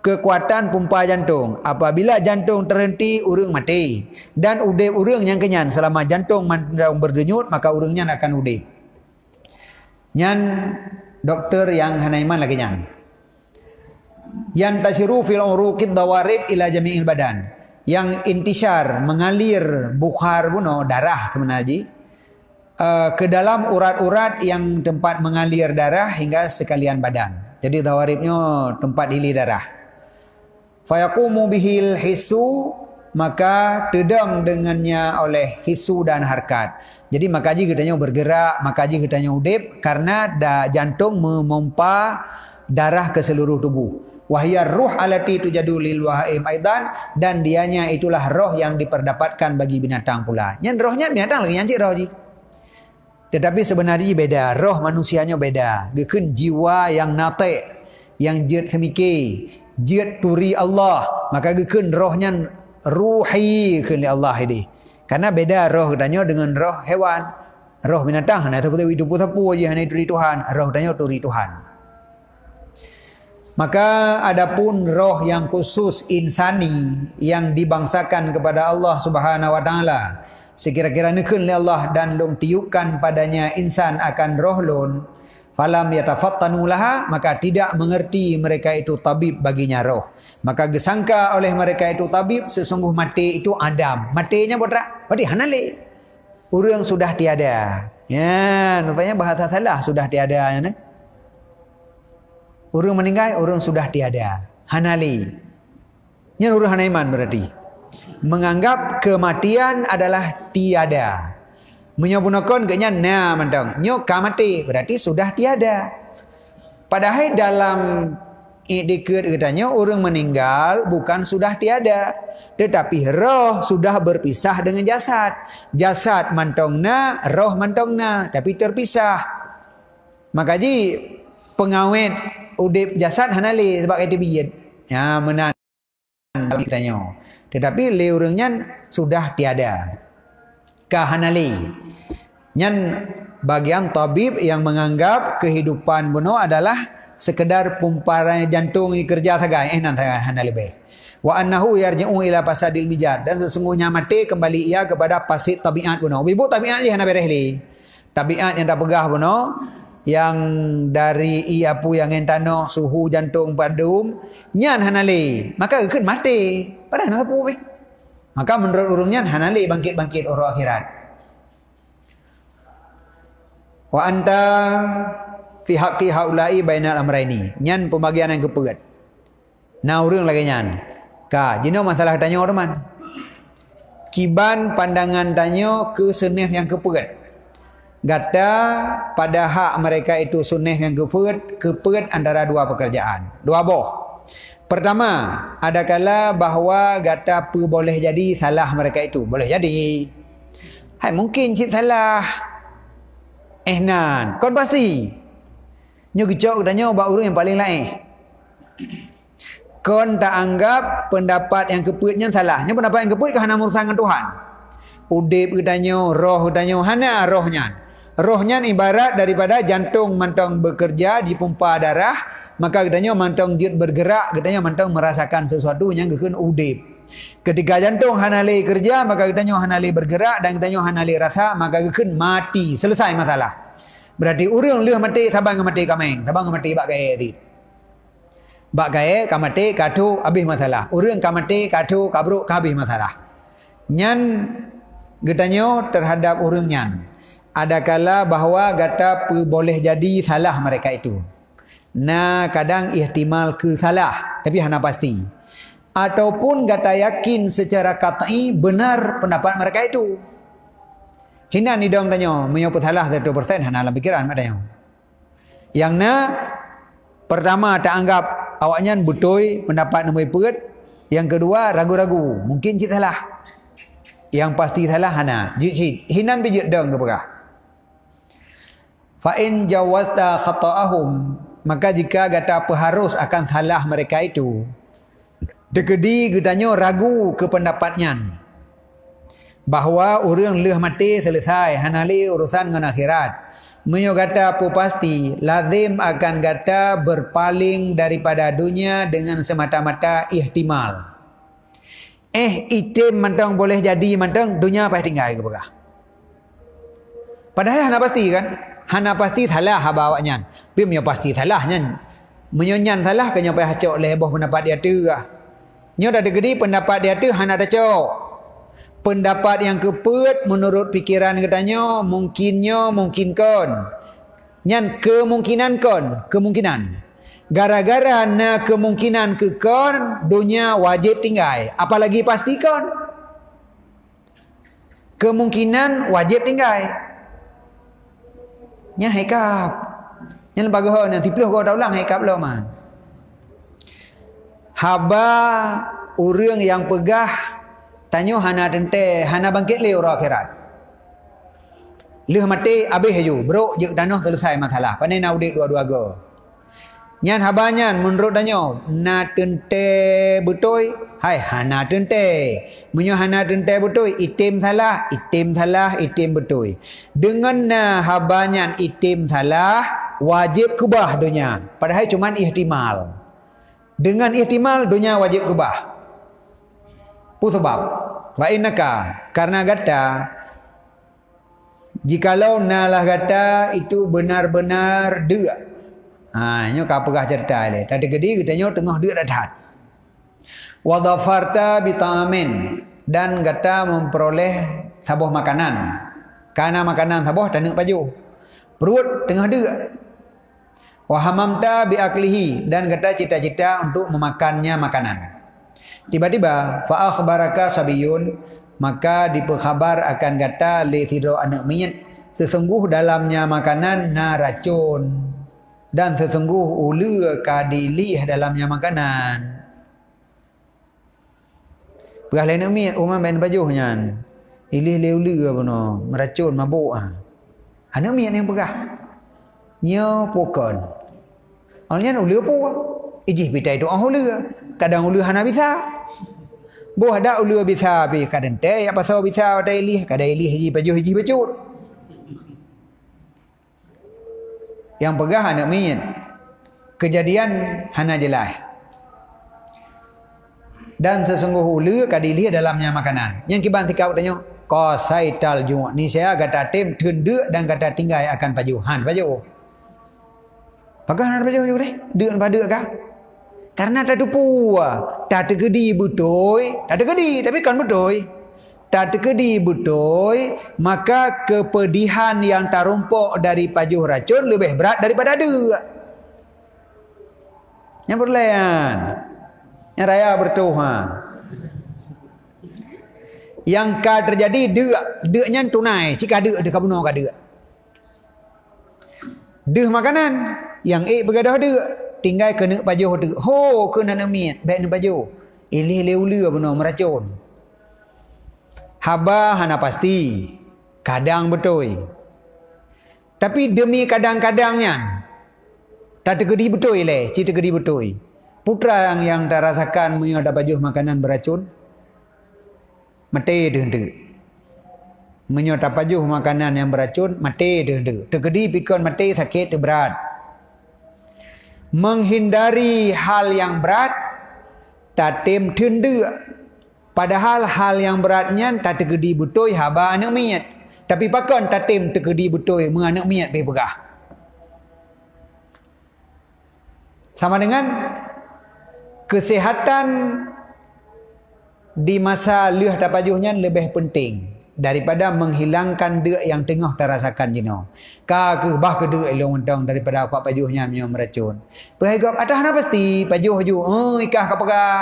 Speaker 1: kekuatan pompa jantung. Apabila jantung terhenti, urang mati. Dan udip urang yang kenyan. Selama jantung berdenyut, maka urangnya akan udip. Nyan dokter yang hanaiman lagi nyan. Yang tasiru fil uruqid dawarib ila jami'il badan. Yang intisar, mengalir bukhar buno, darah sebenarnya. Ke dalam urat-urat yang tempat mengalir darah hingga sekalian badan. Jadi dawaribnya tempat hilir darah. Fayaqumu bihil hisu, maka tedang dengannya oleh hisu dan harkat. Jadi makaji katanya bergerak, makaji katanya udip karena jantung memompa darah ke seluruh tubuh. Wahyar ruh alati tujadu lil wahaim aidan, dan dianya itulah roh yang diperdapatkan bagi binatang pula. Yang rohnya binatang lagi nyancik roh ji. Tetapi sebenarnya beda, roh manusianya beda. Gekun jiwa yang nate, yang jid kemiki, jid turi Allah, maka gekun rohnya ruhi ke Allah ini. Karena beda roh katanya dengan roh hewan. Roh binatang hanya seperti hidup sapu aja, hanya turi Tuhan. Roh katanya turi Tuhan. Maka adapun roh yang khusus insani yang dibangsakan kepada Allah Subhanahu wa taala, sekira-kira nekun li Allah dan long tiupkan padanya insan akan roh lon, falam yatafattanu laha, maka tidak mengerti mereka itu tabib baginya roh. Maka gesangka oleh mereka itu tabib, sesungguh mati itu Adam. Matinya botra, berarti hanale. Urang sudah tiada. Ya, rupanya bahasa salah, sudah tiada ya ne. Urang meninggal, urang sudah tiada. Hanali. Nya urang hanaiman berarti. Menganggap kematian adalah tiada. Menyobunakan kenya na mandang. Nyo mati berarti sudah tiada. Padahal dalam dikir katanya orang meninggal bukan sudah tiada, tetapi roh sudah berpisah dengan jasad. Jasad mantongna, roh mantongna, tapi terpisah. Maka ji pengawet udip jasad hanali sebab itu biyat. Ya menan katanya. Tetapi leurungnya sudah tiada. Kahanali. Nyan bagian tabib yang menganggap kehidupan buno adalah sekedar pumparan jantung kerja sagai nan hanali be. Wa annahu yarji'u ila fasadil mijad, dan sesungguhnya mati kembali ia kepada fasid tabiat buno. Ibu tabiat je hana berehli. Tabiat yang dah pegah buno, yang dari ia pu yang entano suhu jantung padum nyan hanali, maka keun mati pada hana sapu be. Maka menurut urungnya hanali bangkit-bangkit orang akhirat. Wa anta fi haqqi haula'i bainal amraini. Nyan pembagian yang kepegat. Nah urung lagi nyan. Ka jino masalah tanya orang. Kiban pandangan tanya ke sunah yang kepegat. Gata pada hak mereka itu sunah yang kepegat antara dua pekerjaan. Dua boh. Pertama, ada kala bahawa gata pu boleh jadi salah mereka itu. Boleh jadi. Hai mungkin cip salah. Nan, kon pasti. Nyo gejok tanya ba urang yang paling lain. Kon tak anggap pendapat yang keputnya salah. Nya pendapat yang keput ke hana urusan dengan Tuhan. Udip tanya, roh tanya, hana rohnya. Rohnya ibarat daripada jantung mantong bekerja dipompa darah, maka katanya mantong jid bergerak, katanya mantong merasakan sesuatu yang keun udip. Ketika jantung hanali kerja, maka katanya hanali bergerak, dan katanya hanali rasa, maka keun mati. Selesai masalah. Berarti urang leuh mati sabang mati kameng, sabang mati bak gaya ti. Bak gae kamate katu habis masalah. Urang kamate katu kabruk habis masalah. Nyan getanyo terhadap urang nyan. Ada kala bahawa gata boleh jadi salah mereka itu. Nah kadang ihtimal ke salah tapi hana pasti. Ataupun gata yakin secara qat'i benar pendapat mereka itu. Hina ni dong tanyo menyebut salah 100% hana dalam pikiran madanya. Yang na pertama tak anggap awaknya betul pendapat nombor perut. Yang kedua ragu-ragu, mungkin cik salah. Yang pasti salah hana. Jid hinan bijut dong ke perah. Fa in jawazta khata'ahum, maka jika gata peharus akan salah mereka itu, dekedi gedanyo ragu ke pendapatnya bahawa orang leh mati selesai hanali urusan dengan akhirat. Menyo gata pu pasti lazim akan gata berpaling daripada dunia dengan semata-mata ihtimal. Itim mantang boleh jadi mantang dunia pasti tinggal ke begah. Padahal hana pasti kan? Hana pasti salah haba awaknya. Tapi menyo pasti salah nyan. Menyo nyan salah kenyo payah hacok leboh pendapat dia tu ah. Nyo dah degedi pendapat dia tu hana dah cok. Pendapat yang keput menurut pikiran katanya mungkinkan. Nyan kemungkinan kon, kemungkinan. Gara-gara na kemungkinan ke kon dunia wajib tinggal. Apalagi pastikan. Kemungkinan wajib tinggal. Nya hekap. Nya lembaga na tiploh ko dah ulang hekap lo mah. Haba urang yang pegah tanyo hana tente hana bangkit le ora akhirat. Leh mati habis ju bro je tanah selesai masalah. Pandai na udik dua-dua go. Nyan habanya menurut danyo na tente betul hai hana tente. Menyo hana tente betul itim salah, itim betul. Dengan na habanya itim salah wajib kubah dunia. Padahal cuman ihtimal. Dengan ihtimal dunia wajib kubah. Sebab wa innaka karena gata jikalau nalah gata itu benar-benar dia. Nyo ka pegah cerita le. Tadi gedi getanyo tengah dia dah. Wa dhafarta bi ta'amin dan gata memperoleh sabuh makanan. Karena makanan sabuh tanuk baju. Perut tengah dia. Wa hamamta bi aklihi dan gata cita-cita untuk memakannya makanan. Tiba-tiba fa akhbaraka sabiyun maka diperkhabar akan gata li tidro anak miyat sesungguh dalamnya makanan na racun. Dan sesungguh ula kadilih dalamnya makanan. Pegah lain umi umam main bajuhnya. Ilih leula puno meracun mabuk ah. Anak mi yang pegah. Nyo pokon. Alnya ula pu. Ijih pitai tu ula. Kadang ula hana bisa. Boh ada ula bisa bi kadang teh apa so bisa ada ilih kadang ilih hiji bacut. Yang pegah anak miyat. Kejadian hana jelas. Dan sesungguh ulu kadilih dalamnya makanan. Yang kiban tikau tanya, qasaital ju' ni saya kata tim tunduk dan kata tinggal akan paju. Han paju. Pagah han paju ju deh. Deuk pada kah? Karena tak tupu. Tak tegedi betul, tak tegedi tapi kan betul. Tak tegedi betul, maka kepedihan yang tarumpuk dari pajuh racun lebih berat daripada deuk. Yang berlayan. Yang raya bertuha. Yang ka terjadi deuknya tunai, jika deuk deuk kabuno ka deuk. Deuk makanan yang begadah deuk, tinggal kena pajuh deuk. Ho kena nemit, baik ne pajuh. Ilih leula beno meracun. Haba hana pasti. Kadang betul. Tapi demi kadang-kadangnya. Tak tergedi betul le. Cerita tergedi betul. Putra yang tak rasakan ada baju makanan beracun. Mati dendek. Menyota baju makanan yang beracun. Mati dendek. Tergedi pikon mati sakit berat. Menghindari hal yang berat. Tatim dendek. Padahal hal yang beratnya tak tergedi betul haba anak miat. Tapi pakon tatim tergedi betul menganak miat pegah. Sama dengan kesehatan di masa leuh tapajuhnya lebih penting daripada menghilangkan dek yang tengah terasakan jino. Ka ke bah ke dek elong mentang daripada aku pajuhnya menyo meracun. Perhigap atas na pasti pajuh ju. Ikah kapagah.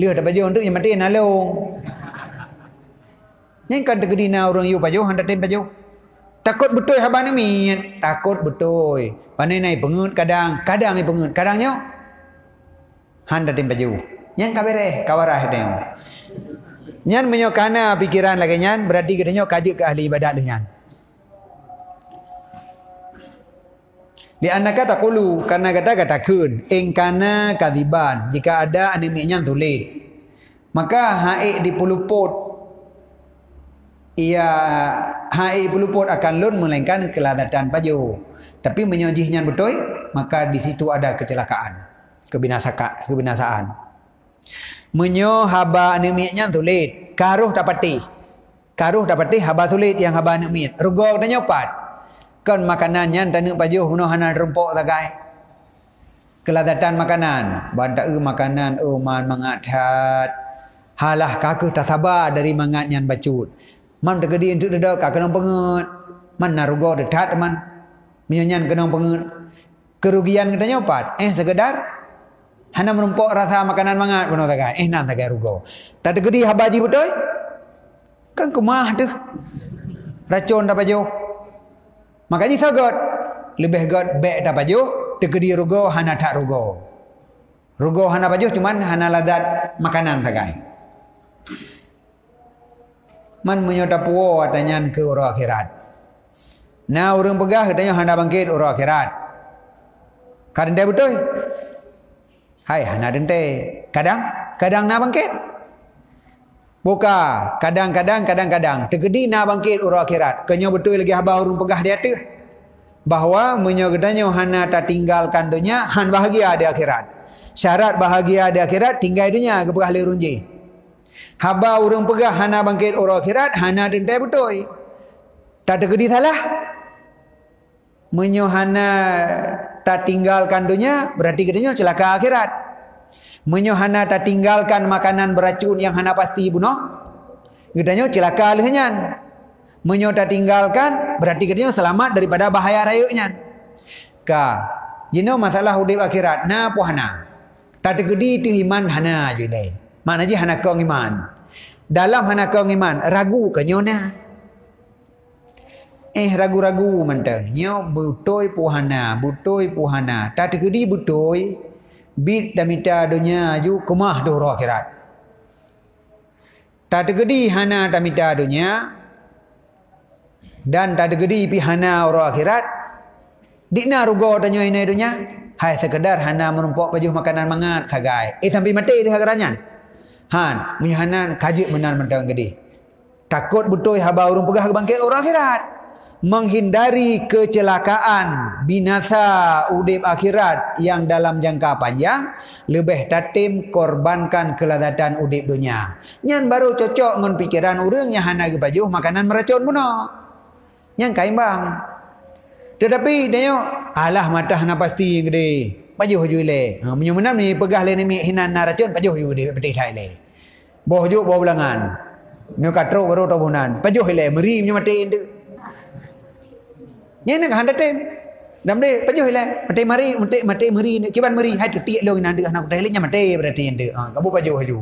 Speaker 1: Leuh tapajuh untuk yang mati nalong. Yang kan tegedina orang yu pajuh hendak tem pajuh. Takut betul haban ni, takut betul. Panai nai pengut kadang ni pengut, kadangnya handa tim baju. Nyan kabere kawarah deu. Nyan menyokana pikiran lagi nyan berarti katanya kaji ke ahli ibadat nyan. Di anaka taqulu karena katakan engkana kadiban jika ada anime nyan tulis. Maka haik di puluput ia hai peluput akan lun melainkan keladatan baju. Tapi menyojihnya betul, maka di situ ada kecelakaan, kebinasaan. Menyo haba aneminya tulit, karuh dapati haba tulit yang haba anemit. Rugo tanya pat. Kan makanannya tanu baju menuhanan rumpok tagai. Keladatan makanan, bantai makanan man mangathat. Halah kaku tak sabar dari mangatnya bacut. Man tegedi untuk dedak kena pengut. Man narugo dedat man. Menyanyan kena pengut. Kerugian katanya opat. Sekedar hana merumpok rasa makanan mangat benar tak nan tak rugo. Tak tegedi habaji betul. Kan kumah tu. Racun dapat jauh. Makanya sagot lebih god baik dapat jauh. Tegedi rugo hana tak rugo. Rugo hana baju cuman hana ladat makanan tak Man menyota puo adanya ke orang akhirat. Nah orang pegah katanya hana bangkit orang akhirat. Kadang dia betul. Hai hana dente. Kadang na bangkit. Buka kadang-kadang. Tegedi na bangkit orang akhirat. Kenya betul lagi haba orang pegah dia tu. Bahawa menyogedanya hana tak tinggalkan dunia, han bahagia di akhirat. Syarat bahagia di akhirat tinggal dunia ke pegah lerunji. Haba orang pegah hana bangkit orang akhirat, hana dentai betul. Tak tegedi salah. Menyo hana tak tinggalkan dunia, berarti katanya celaka akhirat. Menyo hana tak tinggalkan makanan beracun yang hana pasti bunuh, katanya celaka lehnya. Menyo tak tinggalkan, berarti katanya selamat daripada bahaya rayunya. Jino masalah udip akhirat, na puhana. Tak tegedi tu iman hana judai. Mana je hana kau iman. Dalam hana kau iman, ragu ke nyona. Ragu-ragu mentang. Nyo butoi puhana. Tak tegedi butoi. Bit damita dunia ju kumah do roh akhirat. Tak tegedi hana damita dunia. Dan tak tegedi pi hana roh akhirat. Dikna rugo tanyo ini dunia. Hai sekedar hana merumpok baju makanan mangat sagai. Sampai mati di hagarannya. Han, menyahanan kaji benar mentang gede. Takut betul haba urung pegah bangkit orang akhirat. Menghindari kecelakaan binasa udip akhirat yang dalam jangka panjang, lebih tatim korbankan keladatan udip dunia. Nyan baru cocok ngon pikiran urang yang hana ge baju makanan meracun puno. Yang kaimbang. Tetapi dia alah matah na pasti gede. Pajuh jule. Menyumenam ni pegah le ni hinan naracun pajuh jule peti thai le. Boh ju boh ulangan. Nyu katro baru tabunan. Pajuh le meri menyu mati indu. Nya nak handaten. Dam de pajuh le mati mati meri kiban meri hai tu ti lo nan de anak teh le nya mati berarti indu. Kabu pajuh ju.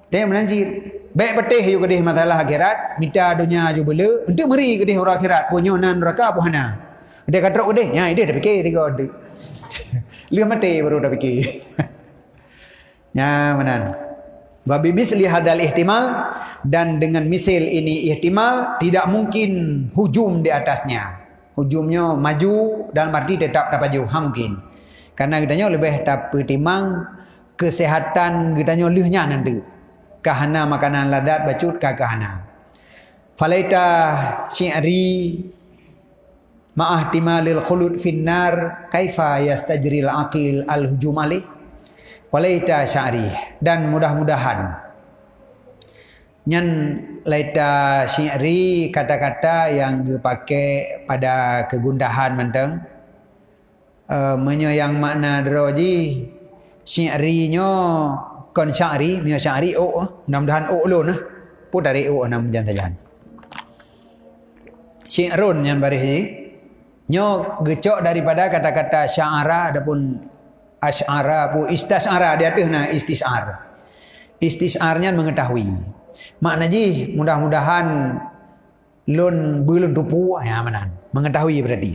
Speaker 1: Teh menanji baik petih ju kedih masalah akhirat, minta dunia ju bela, untuk meri kedih orang akhirat punya nan neraka puhana. Dia katrok kedih, ya dia dah fikir tiga ode. Lihat mati baru dah fikir. Ya menan. Babi misli hadal ihtimal, dan dengan misil ini ihtimal tidak mungkin hujum di atasnya. Hujumnya maju dan arti tetap dapat jauh mungkin. Karena kitanya lebih dapat timang kesehatan kitanya lihnya nanti. Kahana makanan ladat bacut kahana. Falaita syi'ri ma'ah timalil khulud finnar kaifa yastajril aqil al-hujum alih. Falaita sya'ri, dan mudah-mudahan nyan laita syi'ri kata-kata yang dipakai pada kegundahan menteng menyo yang makna droji syi'rinyo kon sya'ri mio sya'ri mudah-mudahan ulun pun dari nam jangan saja syi'run yang barih nyo gecok daripada kata-kata sya'ara adapun asy'ara pu istasy'ara dia tu nah istis'arnya mengetahui makna ji mudah-mudahan lun belum tupu ya manan mengetahui berarti.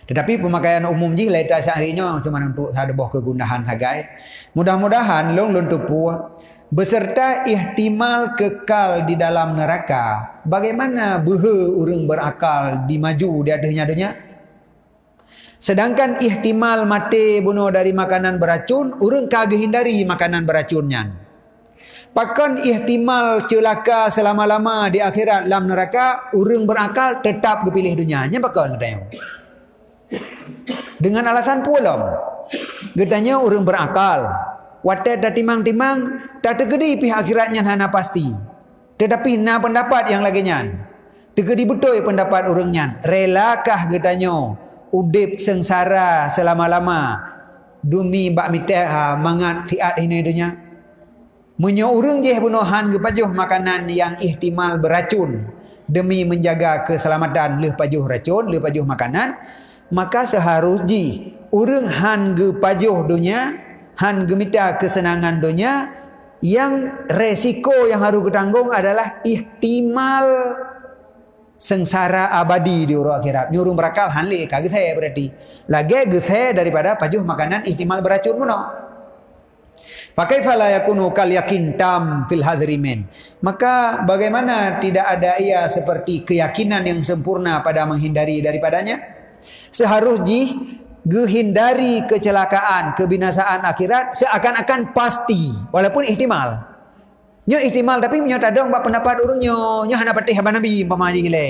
Speaker 1: Tetapi pemakaian umum ji laita syari'nya cuma untuk sadeboh kegundahan sagai. Mudah-mudahan lun tupu beserta ihtimal kekal di dalam neraka. Bagaimana behe urang berakal di maju di adanya dunia? Sedangkan ihtimal mati bunuh dari makanan beracun, urang kagak hindari makanan beracunnya. Pakan ihtimal celaka selama-lama di akhirat dalam neraka, urang berakal tetap kepilih dunianya pakan katanya. Dengan alasan pulam. Katanya urang berakal. Watet dah timang-timang, dah tergedi pihak akhiratnya hana pasti. Tetapi na pendapat yang laginya. Tergedi betul pendapat urangnya. Relakah katanya udip sengsara selama-lama demi bak mitah mangat fiat ini dunia. Menyo urang je bunuhan ke pajuh makanan yang ihtimal beracun demi menjaga keselamatan leh pajuh racun, leh pajuh makanan, maka seharusnya urang han ke pajuh dunia, han gemita kesenangan dunia, yang resiko yang harus ditanggung adalah ihtimal sengsara abadi di urang akhirat. Nyuruh berakal han le kagak saya berarti. Lagi gethe daripada pajuh makanan ihtimal beracun muno. Fakaifa la yakunu kal yakin tam fil hadrimin. Maka bagaimana tidak ada ia seperti keyakinan yang sempurna pada menghindari daripadanya? Seharusnya menghindari kecelakaan, kebinasaan akhirat seakan-akan pasti walaupun ihtimal. Nyo ihtimal tapi nyo tadong bab pendapat urang nyo hana patih abang nabi pamaji le.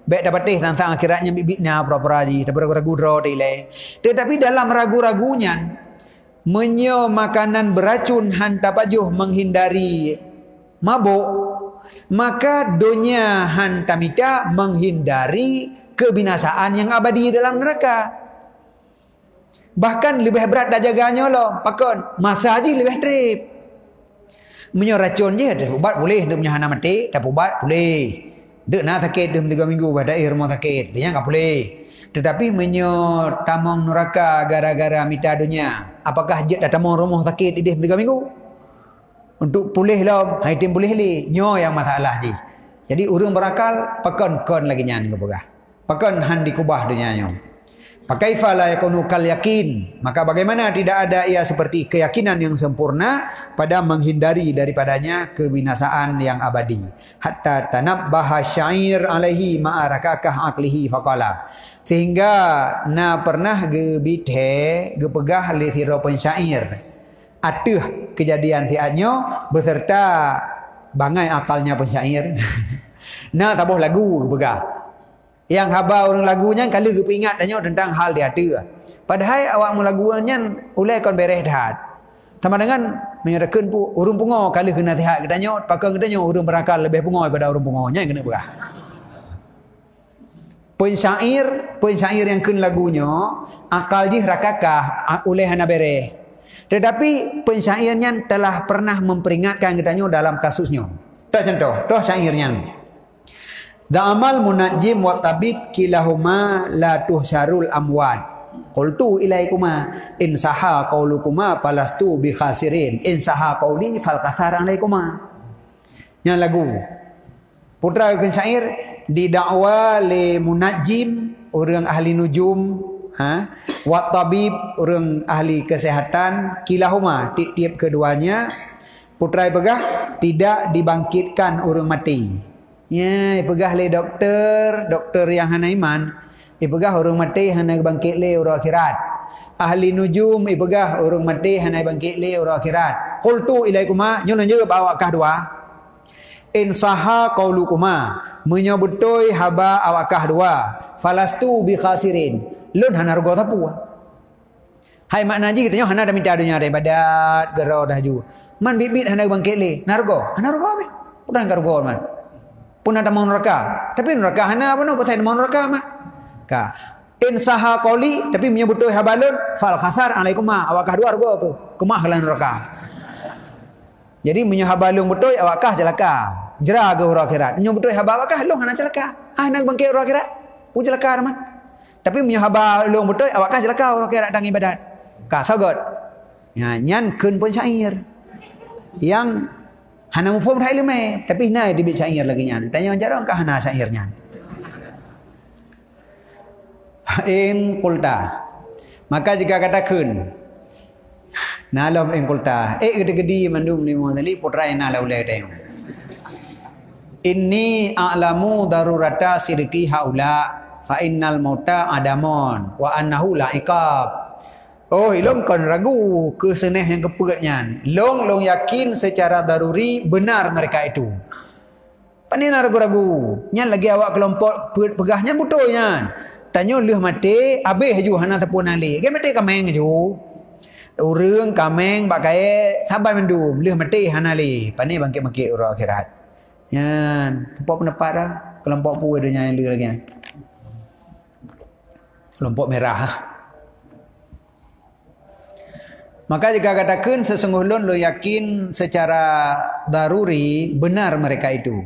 Speaker 1: Baik dapat patih tentang akhiratnya bibitnya pura-pura ji, ragu-ragu dro le. Tetapi dalam ragu-ragunya menyo makanan beracun hanta pajuh menghindari mabuk, maka dunia hanta mita menghindari kebinasaan yang abadi dalam neraka. Bahkan lebih berat dah jaganya loh, pakon masa aja lebih trip. Menyo racun je, dah ubat boleh, dia punya hana mati, dah ubat boleh. Dek nak sakit dalam 3 minggu pada rumah sakit, dia tak boleh. Tetapi menyo tamong neraka gara-gara mita dunia. Apakah jet dah tamong rumah sakit di 3 minggu? Untuk pulih lah, haitim pulih li. Nyo yang masalah je. Jadi urang berakal pakon lagi nyan ke pegah. Pakon han dikubah dunia nyo. Fakaifa la yakunu kal yakin. Maka bagaimana tidak ada ia seperti keyakinan yang sempurna pada menghindari daripadanya kebinasaan yang abadi. Hatta tanabbaha syair alaihi ma'arakakah aklihi faqala. Sehingga na pernah gebithe gepegah li thiro pensyair. Atuh kejadian tiadnyo beserta bangai akalnya pensyair. Na tabuh lagu gepegah. Yang haba orang lagunya kalau kita ingat tentang hal dia ada. Padahal awak mu lagunya ulai kon beres dah. Sama dengan menyatakan pu urung pungo kalau kena sihat katanya pakai katanya urung berakal lebih pungo daripada urung pungonya yang kena berah. Pensyair yang kun lagunya akal jih rakakah ulai hana beres. Tetapi pensyairnya telah pernah memperingatkan katanya dalam kasusnya. Contoh syairnya. Da'amal munajjim wa tabib kilahuma la tuhsyarul amwat. Qultu ilaikuma in saha qaulukuma falastu bi khasirin in saha qauli fal kasar alaikuma. Yang lagu putra syair didakwa le munajjim orang ahli nujum, wa tabib orang ahli kesehatan, kilahuma tiap keduanya putra pegah tidak dibangkitkan orang mati. Ya, ipegah le doktor yang hana iman, ipegah orang mati hana bangkit le orang akhirat. Ahli nujum ipegah orang mati hana bangkit le orang akhirat. Qultu ilaikuma nyono jawab awakah dua. In saha qaulukuma menyebutoi haba awakah dua. Falastu bi khasirin. Lun hana rugo tapu. Hai makna ji katanya hana dah minta dunia daripada gerau dah ju. Man bibit hana bangkit le. Nargo be. Udah nargo man. Pun ada mau neraka, tapi neraka hana apa no pasal mau neraka mat. Ka In saha qoli tapi menyebutoi habalun fal khasar alaikuma awakah dua argo tu kemah lan neraka. Jadi menyahabalung betul awakah celaka. Jera ke huruf akhirat. Menyebutoi habawakah long hana celaka. Nak bangkit huruf akhirat. Pu celaka teman. Tapi menyahabalung betul awakah celaka huruf akhirat dang ibadat. Ka sagot. Ya nyan keun pun syair. Yang hana mufhum dah ilmu tapi nai dibit syair lagi nyan. Tanya jarang ka hana syairnya. In qulta maka jika katakan nalam in qulta gede-gede mandum ni mo tali putra ina laulai tayong inni a'lamu darurata sidqi haula fa innal mauta adamon wa annahu la iqab. Oh long kon ragu keseneh yang kepegatnya long yakin secara daruri benar mereka itu panina ragu-ragu nyan lagi awak kelompok pegahnya butonya tanya leh mati habis ju hana tapun ali ke mati kameng ju urang kameng bakai sabar mendum leh mati hana ali pani bangkit-bangkit urang akhirat yan tempat pendapat dah kelompok pu adanya yang lagi kelompok merah maka jika katakan sesungguhnya lo yakin secara daruri benar mereka itu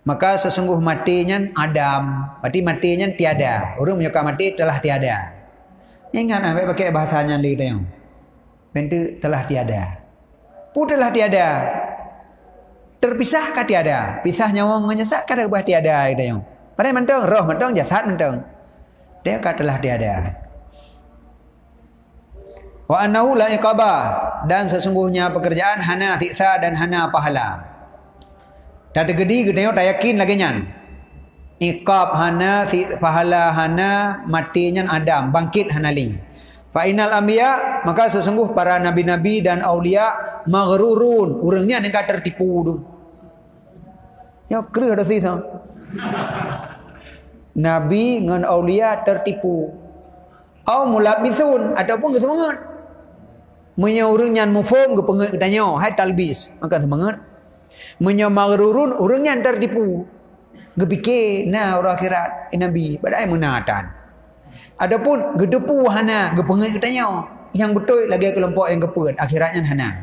Speaker 1: maka sesungguh matinya Adam, berarti matinya tiada. Orang menyuka mati telah tiada. Ingat apa pakai bahasanya li tayong. Bentuk telah tiada. Pu telah tiada. Terpisah kah tiada? Pisah nyawa ngenyesat kada ubah tiada tayong. Padahal mentong roh mentong jasad mentong. Dia kah telah tiada. Wa annahu la iqaba dan sesungguhnya pekerjaan hana siksa dan hana pahala. Tak ada gedi kita tak yakin lagi nyan. Iqab hana si pahala hana matinya Adam bangkit hanali. Fa inal anbiya maka sesungguh para nabi-nabi dan aulia maghrurun urangnya yang tertipu tu. Ya kira ada sih nabi dengan aulia tertipu. Au mulabisun ataupun kesemangat. Menyaurangnya mufhum ke pengat tanya hai talbis maka semangat. Menyamagrurun orang yang tertipu gepikir na orang akhirat nabi padahal menatan adapun gedepu hana gepengai katanya yang betul lagi kelompok yang gepet akhiratnya hana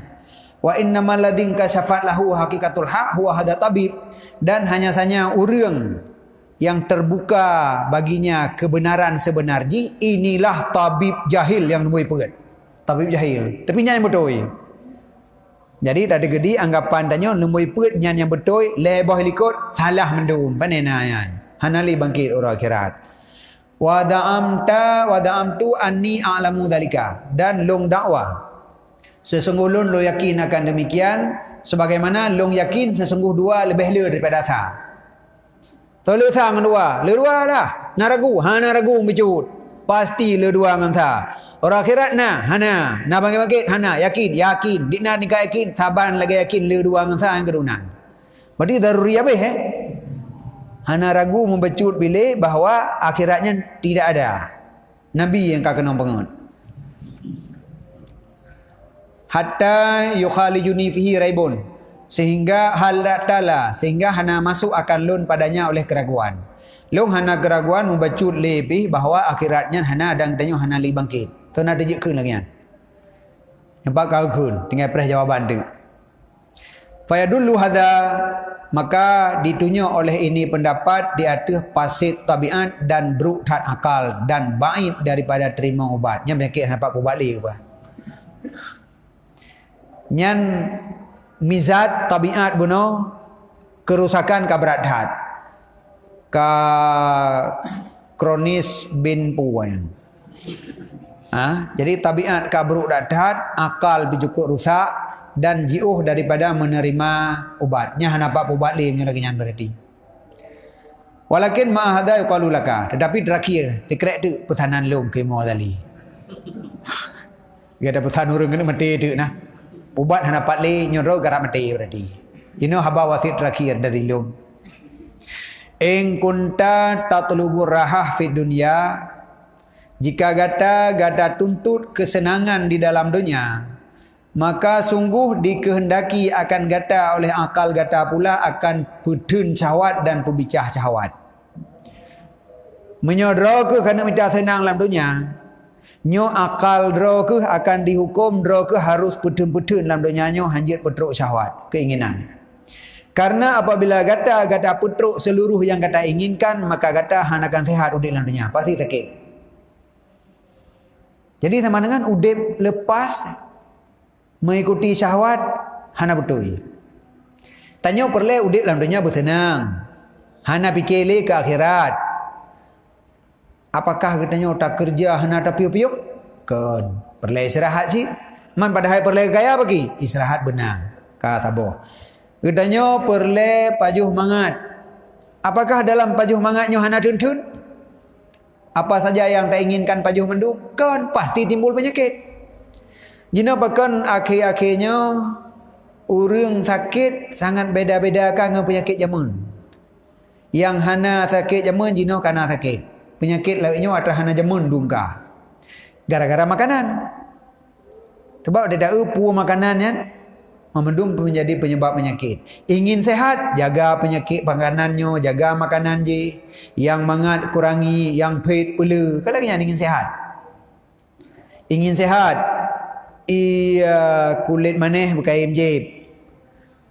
Speaker 1: wa innamal ladin kasyafat lahu haqiqatul haq huwa hada tabib dan hanya saja orang yang terbuka baginya kebenaran sebenarnya inilah tabib jahil yang nemui pegat tabib jahil tapi nya yang betul. Jadi tak ada gedi anggapan tanya lemui put nyan yang betul lebah likut salah mendum panenayan hanali bangkit orang akhirat wa da'amtu anni a'lamu dzalika dan long dakwah sesungguh long lo yakin akan demikian sebagaimana long yakin sesungguh dua lebih le daripada sa so le sang dua lah naragu naragu bicut pasti le dua ngan sa orang akhirat hana bangkit hana yakin dikna nikah yakin saban lagi yakin le dua ngan sa yang kedunan berarti daruri apa hana ragu membecut bila bahawa akhiratnya tidak ada nabi yang kena pengen hatta yukhalijuni fihi raibun sehingga sehingga hana masuk akan lun padanya oleh keraguan long hana keraguan membecut lebih bahawa akhiratnya hana dan tanya hana li bangkit tu nak dijik keun lagi kan nampak kau keun tinggal press jawaban tu fayadullu hadza maka ditunjuk oleh ini pendapat di atas pasid tabiat dan berukhat akal dan baik daripada terima ubat yang penyakit dapat berbalik apa nyan mizat tabiat buno kerusakan kabrat hat ka kronis bin puan jadi tabiat kabruk dadat akal bijukuk rusak dan jiuh daripada menerima ubatnya nampak ubat lainnya lagi nyan berarti walakin ma hadza yuqalu laka tetapi terakhir tikrek tu petanan long ke mo tadi dia ada petan urang kena mati tu nah ubat nampak le nyoro garap mati berarti ini haba wasit terakhir dari long in kunta tatlubur rahah fid dunya jika gata tuntut kesenangan di dalam dunia maka sungguh dikehendaki akan gata oleh akal gata pula akan putun syahwat dan pebicah syahwat Menyodro ke kerana minta senang dalam dunia. Nyo akal dro ke akan dihukum dro ke harus putun-putun dalam dunia nyo hanjit petruk syahwat, keinginan. Karena apabila gata petruk seluruh yang gata inginkan, maka gata han akan sehat udip dalam dunia, pasti sakit. Jadi sama dengan udip lepas mengikuti syahwat hana betul. Tanya perle udip dalam dunia bersenang. Hana fikir le ke akhirat. Apakah katanya tak kerja hana tak piuk-piuk? Kan. Perle istirahat sih. Man padahal perle gaya bagi istirahat benar. Kata boh. Katanya perle pajuh mangat. Apakah dalam pajuh mangatnya hana tuntun? Apa saja yang tak inginkan pajuh mendung? Kan pasti timbul penyakit. Jina bahkan akhir-akhirnya orang sakit sangat beda-beda kan dengan penyakit zaman. Yang hana sakit zaman jina kana sakit. Penyakit lainnya atas hana zaman dungka. Gara-gara makanan. Sebab dia tak upu makanan kan memendung menjadi penyebab penyakit. Ingin sehat, jaga penyakit makanannya, jaga makanan je. Yang mangat kurangi, yang pahit pula. Kalau yang ingin sehat. Ingin sehat, kulit maneh berkain jib.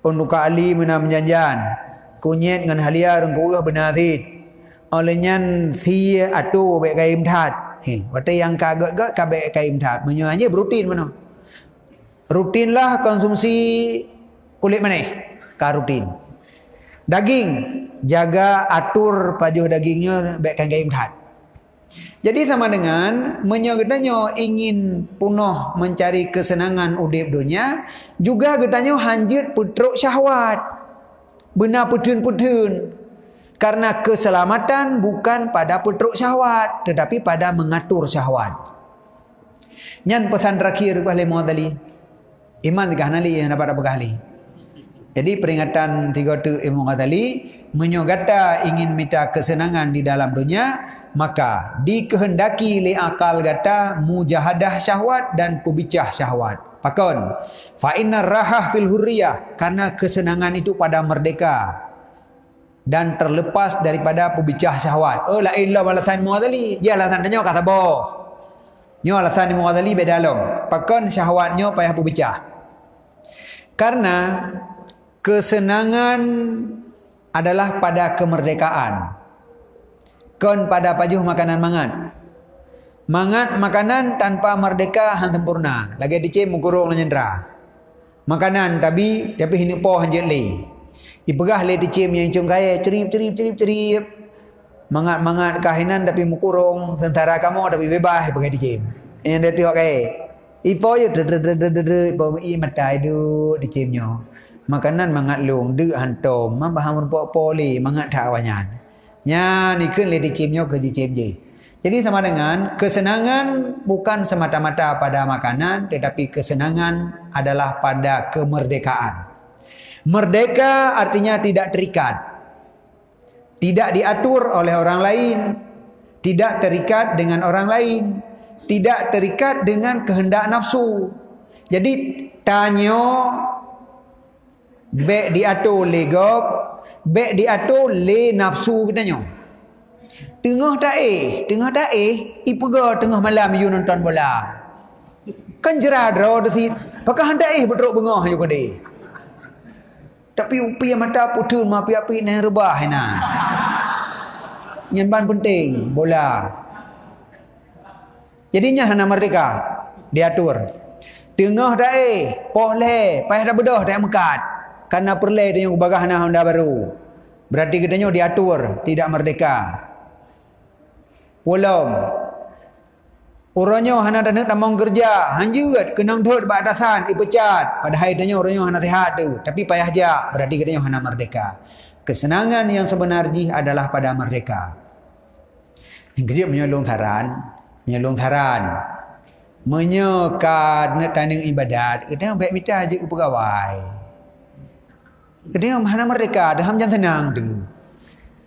Speaker 1: Untuk kali mana menjanjan. Kunyit dengan halia rengkuah benar sid. Olehnya si atu baik kain tat. Waktu yang kagak kabek kain tat. Menyuanya berutin mana. Rutinlah konsumsi kulit maneh. Rutin. Daging, jaga atur pajuh dagingnya baik kain tat. Jadi sama dengan menyogetanya ingin punah mencari kesenangan udip dunia, juga getanya hanjit putruk syahwat. Benar putun-putun. Karena keselamatan bukan pada putruk syahwat, tetapi pada mengatur syahwat. Nyan pesan terakhir oleh Mu'adzali. Iman 3 kali yang dapat berkali. Jadi peringatan 3 tu Imam Ghazali menyogata ingin minta kesenangan di dalam dunia, maka dikehendaki li akal gata mujahadah syahwat dan pubicah syahwat. Pakon fa innar rahah fil hurriyah, karena kesenangan itu pada merdeka dan terlepas daripada pubicah syahwat. Oh la ilaha alasan Mu'adzali, dia alasan tanya kata boh. Nyo alasan Imam Ghazali beda long. Pakon syahwatnya payah pubicah. Karena kesenangan adalah pada kemerdekaan. Kon pada pajuh makanan mangat. Mangat makanan tanpa merdeka han sempurna. Lagi dicem mukurung nyendra. Makanan tapi hidup poh hanjit le. Ipegah le dicem yang cung kaya cerip. Mangat kahinan tapi mukurung, sementara kamu tapi bebas pakai dicem. Yang dia tengok kaya. Ipo je ipo i matai du dicemnya. Makanan mangat long de hantom mambaham poli mangat tak awanyan. Nya ni kun le dicemnya ke dicem je. Jadi sama dengan kesenangan bukan semata-mata pada makanan, tetapi kesenangan adalah pada kemerdekaan. Merdeka artinya tidak terikat. Tidak diatur oleh orang lain, tidak terikat dengan orang lain, tidak terikat dengan kehendak nafsu. Jadi tanyo bek diatur le gop, bek diatur le nafsu katanya. Tengah tak ipega tengah malam you nonton bola. Kan jera draw desit. Pakah hendak betruk bengah you kode. Tapi upi mata putun ma api-api nang rebah na. Nyan penting bola. Jadinya hana merdeka diatur. Tengah tak poleh, payah dah bedah tak mekat. Karena perle dia ubagah na Honda baru. Berarti katanya diatur, tidak merdeka. Walau orangnya hana dah nak tamang kerja, hanjut kenang dot batasan ipecat. Padahal dia orangnya hana sehat tu, tapi payah ja, berarti katanya hana merdeka. Kesenangan yang sebenarnya adalah pada merdeka. Yang kedua menyolong tharan. Menyekat nak tanding ibadat, kita baik minta je ke pegawai. Kita hana merdeka, dah macam tenang tu.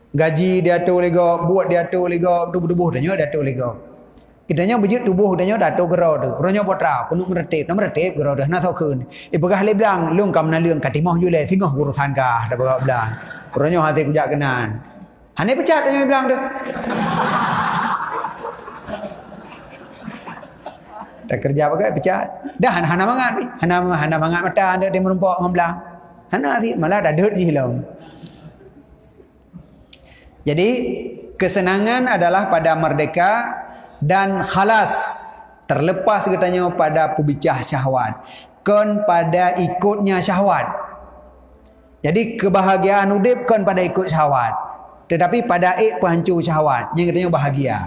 Speaker 1: Gaji dia atur lego, buat dia atur lego, tubuh dia atur lego. Kitanya bejut tubuh dia atur gerau tu. Orangnya potra, penuh meretip gerau tu. Nak tahu kun. Pegah le bilang, lung kam na lung katimah jule tengah urusan kah, dah pegah bilang. Orangnya hati kujak kenan. Hane pecat dia bilang tu. Tak kerja pakai pecat. Dah hana mangat ni. Hana mangat mata anda dia merumpak dengan belang. Hana sih malah dah dut je lah. Jadi kesenangan adalah pada merdeka dan khalas, terlepas katanya pada pebicah syahwat, kan pada ikutnya syahwat. Jadi kebahagiaan udip kan pada ikut syahwat, tetapi pada pehancur syahwat yang katanya bahagia.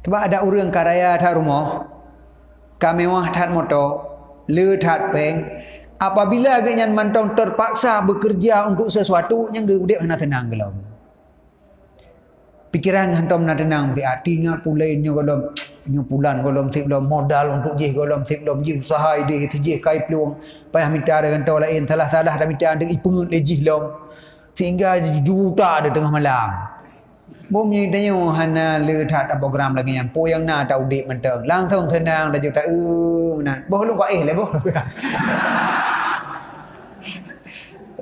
Speaker 1: Sebab ada orang karaya tat rumah, kamewah tat motor, le tat peng. Apabila agaknya mantong terpaksa bekerja untuk sesuatu yang udip hana tenang gelom. Pikiran hantam nak tenang, hati ingat pulainnya golom, pulan golom tip golom modal untuk jih golom tip golom jih usaha ide tijih kai peluang payah minta dengan tau lain salah-salah dah minta dengan ipungut lejih lom sehingga juta ada tengah malam. Bomnya tanya hana letat program lagi yang po yang na tau dik menteng langsung tenang dah juta menan. Boh lu le boh.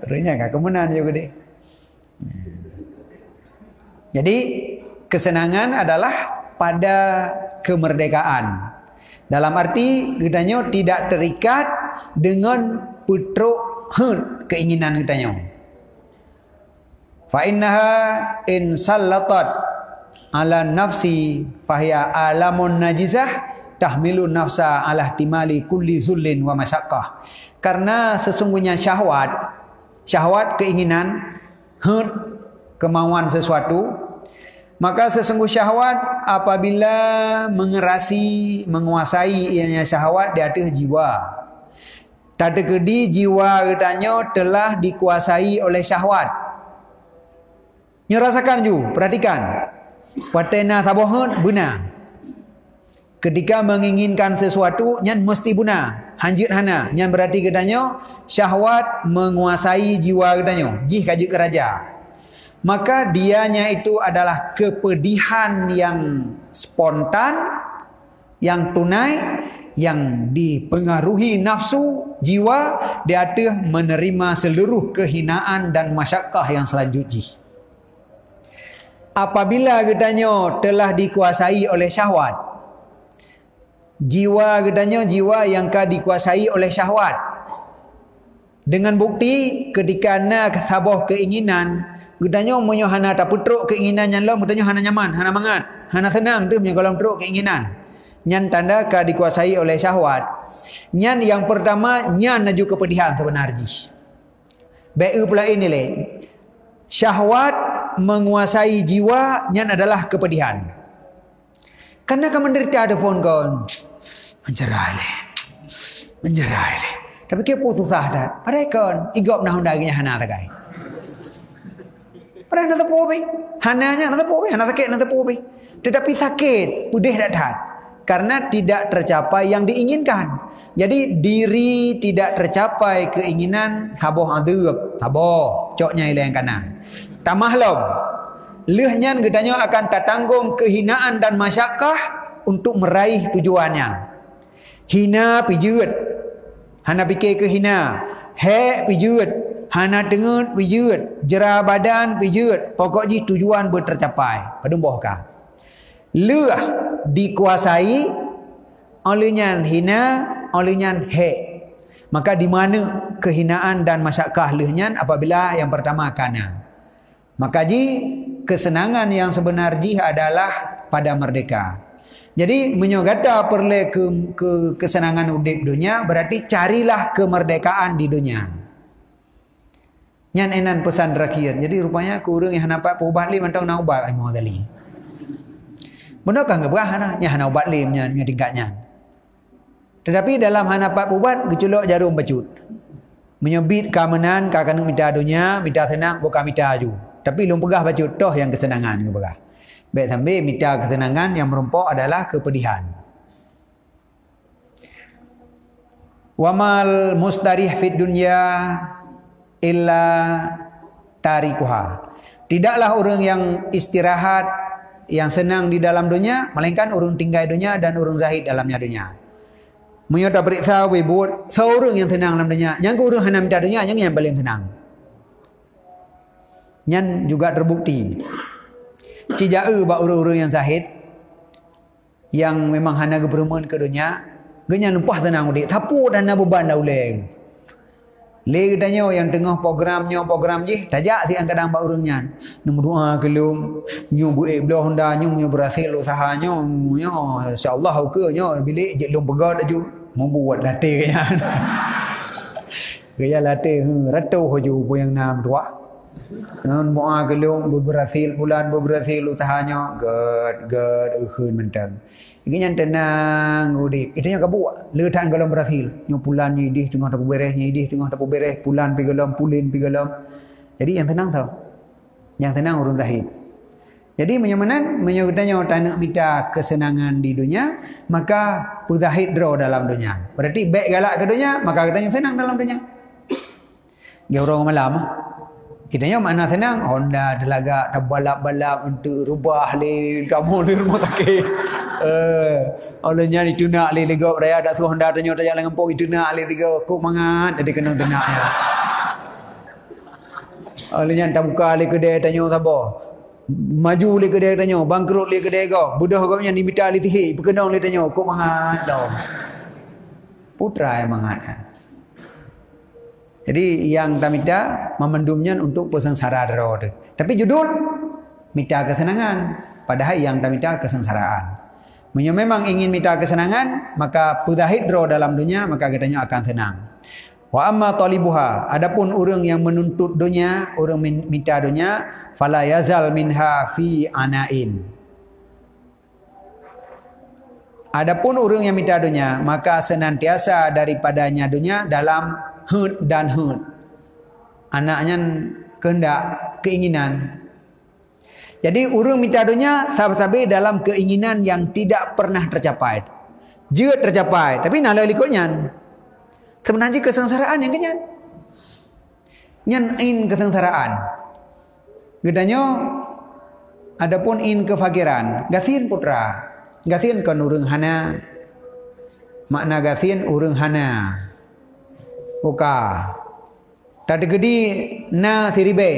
Speaker 1: Renya kak kemenan juga deh. Jadi kesenangan adalah pada kemerdekaan. Dalam arti kitanya tidak terikat dengan putruk keinginan kitanya. Fa innaha in sallatat ala nafsi fahiya alamun najizah tahmilu nafsa ala ihtimali kulli zullin wa masyaqqah. Karena sesungguhnya syahwat keinginan, kemauan sesuatu, maka sesungguh syahwat apabila menguasai ianya syahwat di atas jiwa. Tadekedi jiwa katanya telah dikuasai oleh syahwat. Nyo rasakan ju, perhatikan. Patena sabohun benar. Ketika menginginkan sesuatu nyan mesti guna, hanjut hana. Nyan berarti katanya syahwat menguasai jiwa katanya, jih kaji keraja. Maka dianya itu adalah kepedihan yang spontan, yang tunai, yang dipengaruhi nafsu jiwa di atas menerima seluruh kehinaan dan masyakkah yang selanjutnya. Apabila katanya telah dikuasai oleh syahwat, jiwa katanya jiwa yang dikuasai oleh syahwat, dengan bukti ketika nak sabah keinginan katanya munyo hana tak putruk keinginan yang lo katanya hana nyaman, hana mangat, hana senang tu punya golong truk keinginan. Nyan tanda dikuasai oleh syahwat. Nyan yang pertama nyan naju kepedihan sebenarnya. Baik pula ini le. Syahwat menguasai jiwa nyan adalah kepedihan. Karena kamu menderita ada pun kon menjerai le. Tapi ke putus dah. Padahal kon igop nah undagnya hana takai. Padahal nak tepubi. Hananya nak tepubi, hana sakit nak tepubi. Tetapi sakit pudih dah. Karena tidak tercapai yang diinginkan. Jadi diri tidak tercapai keinginan saboh adab, saboh coknya yang kanan. Tamahlom. Lehnya gedanya akan tertanggung kehinaan dan masyakkah untuk meraih tujuannya. Hina pijut, hana fikir kehina. He pijut, hana dengut pijut. Jera badan pijut. Pokoknya tujuan bertercapai. Padumbohkah? Leh dikuasai olehnya hina, olehnya he. Maka di mana kehinaan dan masyakkah lehnya apabila yang pertama kana. Maka kesenangan yang sebenarnya adalah pada merdeka. Jadi menyogata perle ke kesenangan udip dunia berarti carilah kemerdekaan di dunia. Nyan enan pesan terakhir. Jadi rupanya kurang yang nampak perubahan li mantau nak ubat ai mau tali. Benar kan enggak berah nya hana ubat li nya tingkatnya. Tetapi dalam hanapat ubat geculok jarum bacut. Menyebit keamanan ka kanu minta dunia, minta senang bukan minta aju. Tapi lum pegah bacut toh yang kesenangan ke pegah. Baik sambil minta kesenangan yang merumpok adalah kepedihan. Wamal mustarih fid dunya illa tarikuha. Tidaklah orang yang istirahat, yang senang di dalam dunia, melainkan urung tinggal dunia dan urung zahid dalamnya dunia. Menyata periksa wibut, seorang yang senang dalam dunia, yang urung hana minta dunia, yang paling senang. Nyan juga terbukti. Cija'u ba urung-urung yang zahid, yang memang hana gebermen ke dunia, genya numpah tenang udik, tapu dan beban dah uleng. Le katanya yang tengah program je, tajak ti kadang bak urangnya. Nombor doa kelum, nyu buik belah honda nyu berhasil usahanya, insyaallah ke nyo bilik je lum pegat aju membuat latih kaya. Gaya latih ratu hoju yang nam tua. Nun doa kelum berhasil bulan berhasil usahanya, gad eukheun mentang. Ini tenang udik. Itanya kabuk. Letak galam berhasil. Nyo pulan nyidih tengah tak beres, nyidih tengah tak beres, pulan pi galam, pulin pi galam. Jadi yang tenang tau. Yang tenang urun zahid. Jadi menyamanan menyebutnya tanak minta kesenangan di dunia, maka puzahid draw dalam dunia. Berarti baik galak ke dunia, maka katanya senang dalam dunia. Dia orang malam. Itanya makna senang, Honda telaga balap-balap untuk rubah le kamu di rumah takik. Olehnya itu nak le lega raya dak suruh Honda tanya tajak dengan pok itu nak le tiga kok mangat jadi kena tenaknya. Olehnya tak buka le kedai tanya sabar. Maju le kedai tanya, bangkrut le kedai kau. Budak kau nya dimita le tihi, berkenang le tanya kok mangat dah. Putra yang mangat. Jadi yang tamita memendumnya untuk pesengsara darah. Tapi judul minta kesenangan, padahal yang tamita kesengsaraan. Memang ingin minta kesenangan, maka puzahid draw dalam dunia, maka katanya akan senang. Wa amma talibuha, adapun orang yang menuntut dunia, orang minta dunia, fala yazal minha fi anain. Adapun orang yang minta dunia, maka senantiasa daripadanya dunia dalam hud dan hud. Anaknya kehendak, keinginan. Jadi orang minta dunia sabar-sabar dalam keinginan yang tidak pernah tercapai. Jika tercapai, tapi nak ikutnya. Sebenarnya kesengsaraan yang kenyan. Nyan in kesengsaraan. Gedanya adapun in kefakiran, gasin putra. Gasin kan urang hana. Makna gasin urang hana. Buka. Tadi gedi na siribe.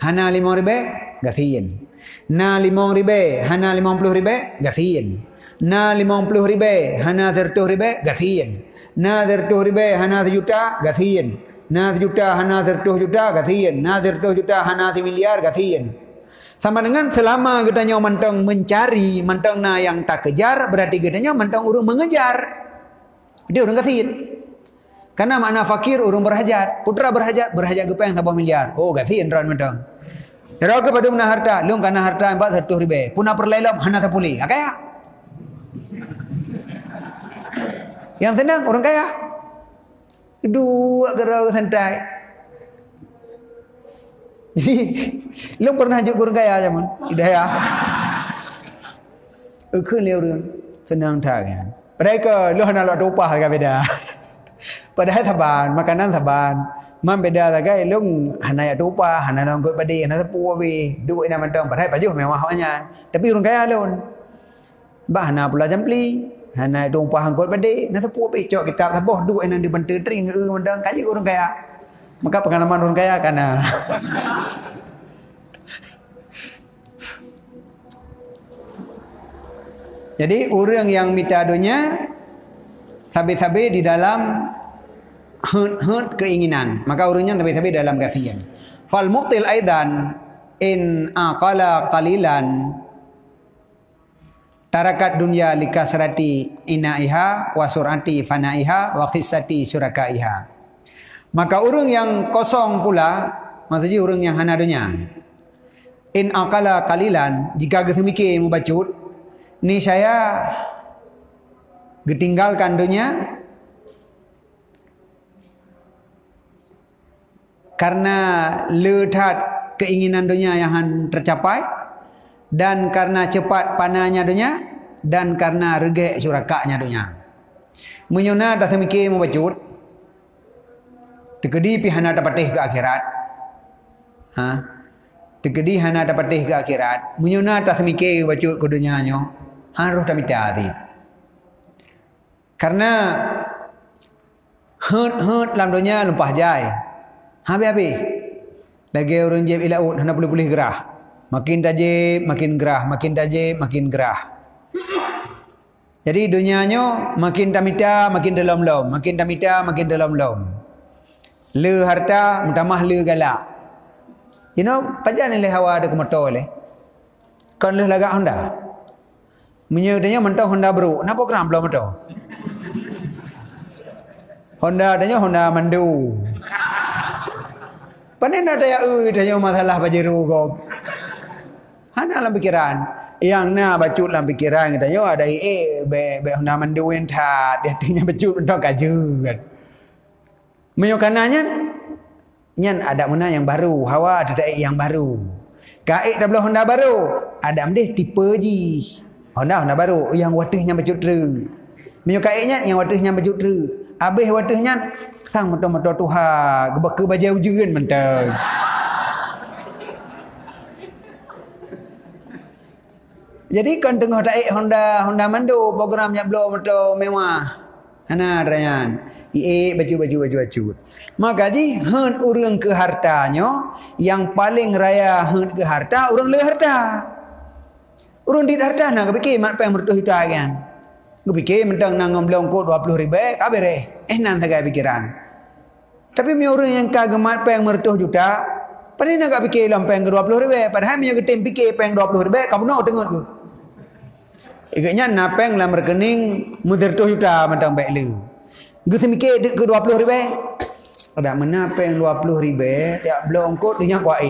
Speaker 1: Hana 5 ribe gasin. Na 5 ribe hana 50 ribe gasin. Na 50 ribe hana 100 ribe gasin. Na 100 ribe hana 1 juta gasin. Na 1 juta hana 100 juta gasin. Na 100 juta hana 1 miliar gasin. Sama dengan selama katanya mantang mencari, mantang na yang tak kejar, berarti katanya mantang urung mengejar. Dia urung gasin. Karena makna fakir urung berhajat, putra berhajat ke yang 1 miliar. Oh gasin ran mantang. Terus kepada mana harta, lung kana harta 400 ribu. Puna perlelam hana 10. Kaya. Yang senang orang kaya. Dua gerau santai. Jadi, lung pernah juk orang kaya zaman. Hidayah. Keun le orang senang tangan. Mereka lu hana lot upah ka beda. Padahal taban, makanan taban. Man beda lagai lung hana ya upah, hana nonggot badi, hana sepuh we. Duit na mantong padahal pajuh mewah hanya. Tapi orang kaya lun. Bah hana pula jampli. Hana itu upah angkut badi, na sepuh we cok kitab saboh duit nang di benteng tering mendang kaji orang kaya. Maka pengalaman orang kaya kana. Jadi orang yang minta dunia sabi-sabi di dalam hud keinginan, maka orangnya sabi-sabi dalam kasihan. Fal muqtil aidan in aqala qalilan tarakat dunya likasrati inaiha wa surati fanaiha wa qissati syurakaiha. Maka orang yang kosong pula, maksudnya orang yang hana dunia. In aqala qalilan, jika gesemikir mubacut, ni saya ditinggalkan dunia karena letat keinginan dunia yang tercapai, dan karena cepat panahnya dunia, dan karena regek syurakanya dunia. Menyona tak semikir mubacut, tekedi pi hana dapatih ke akhirat. Tekedi hana dapatih ke akhirat. Menyona tak semikir bacut ke dunianya. Harus tak minta hati. Karena hut dalam dunia lumpah jai. Habis-habis. Lagi orang jeb ilaut hana boleh gerah. Makin tajib, makin gerah, makin tajib, makin gerah. Jadi dunianya makin tamita makin dalam-dalam, makin tamita makin dalam-dalam. Le harta mutamah le galak. You know, pajan le hawa ada kemotor le. Kan le lagak Honda. Menyedanya mentah Honda bro. Napa keram belum mentah? Honda adanya Honda mandu. Panen ada ya danya masalah bajiru kau. Hana dalam pikiran. Yang na bacut dalam pikiran katanya ada be Honda mandu entat. Dia tanya bacut untuk kaju kan. Menyokananya nyan ada mana yang baru, hawa ada yang baru. Kaik dah belum Honda baru. Ada mdeh tipe ji. Honda baru yang watihnya bacut ter. Menyokaiknya yang watihnya bacut ter. Habis watihnya sang motor-motor tuha, gebek baju ujian mentang. Jadi kan tengah daik Honda mandu programnya belum motor mewah. Hana rayan. Baju. Maka ji hen urang ke hartanya yang paling raya hen ke harta urang le harta. Urang di harta nak fikir mat peng mertu hita kan. Fikir mentang nang ngomblong ko 20,000 kabere. Nan sagai pikiran. Tapi mi orang yang kagemat peng mertu juta, pada nak fikir lam peng 20,000 padahal mi getem fikir peng 20,000 kamu nak tengok tu. Ikatnya napeng lam rekening mudertuh juta mentang baik le. Gue semikir ke 20,000. Ada mana peng 20,000 tiap belum kot dia kuat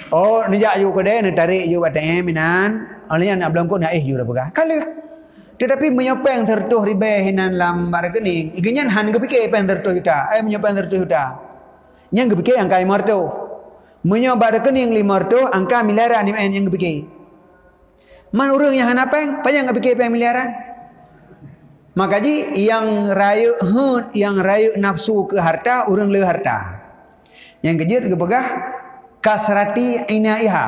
Speaker 1: Oh, ni jak you kedai ni tarik you ATM minan. Alnya nak belum kot nak you dah pegah. Kala. Tetapi menyopeng 30,000 hinan lam rekening. Ikatnya han ke fikir peng 30 juta. Menyopeng 30 juta. Yang ke fikir angka 500. Menyopeng rekening 500 angka miliaran ni yang ke fikir. Man orang yang hanapeng, panjang tak fikir peng miliaran. Maka ji yang rayu nafsu ke harta, orang le harta. Yang kejut ke pegah kasrati inaiha.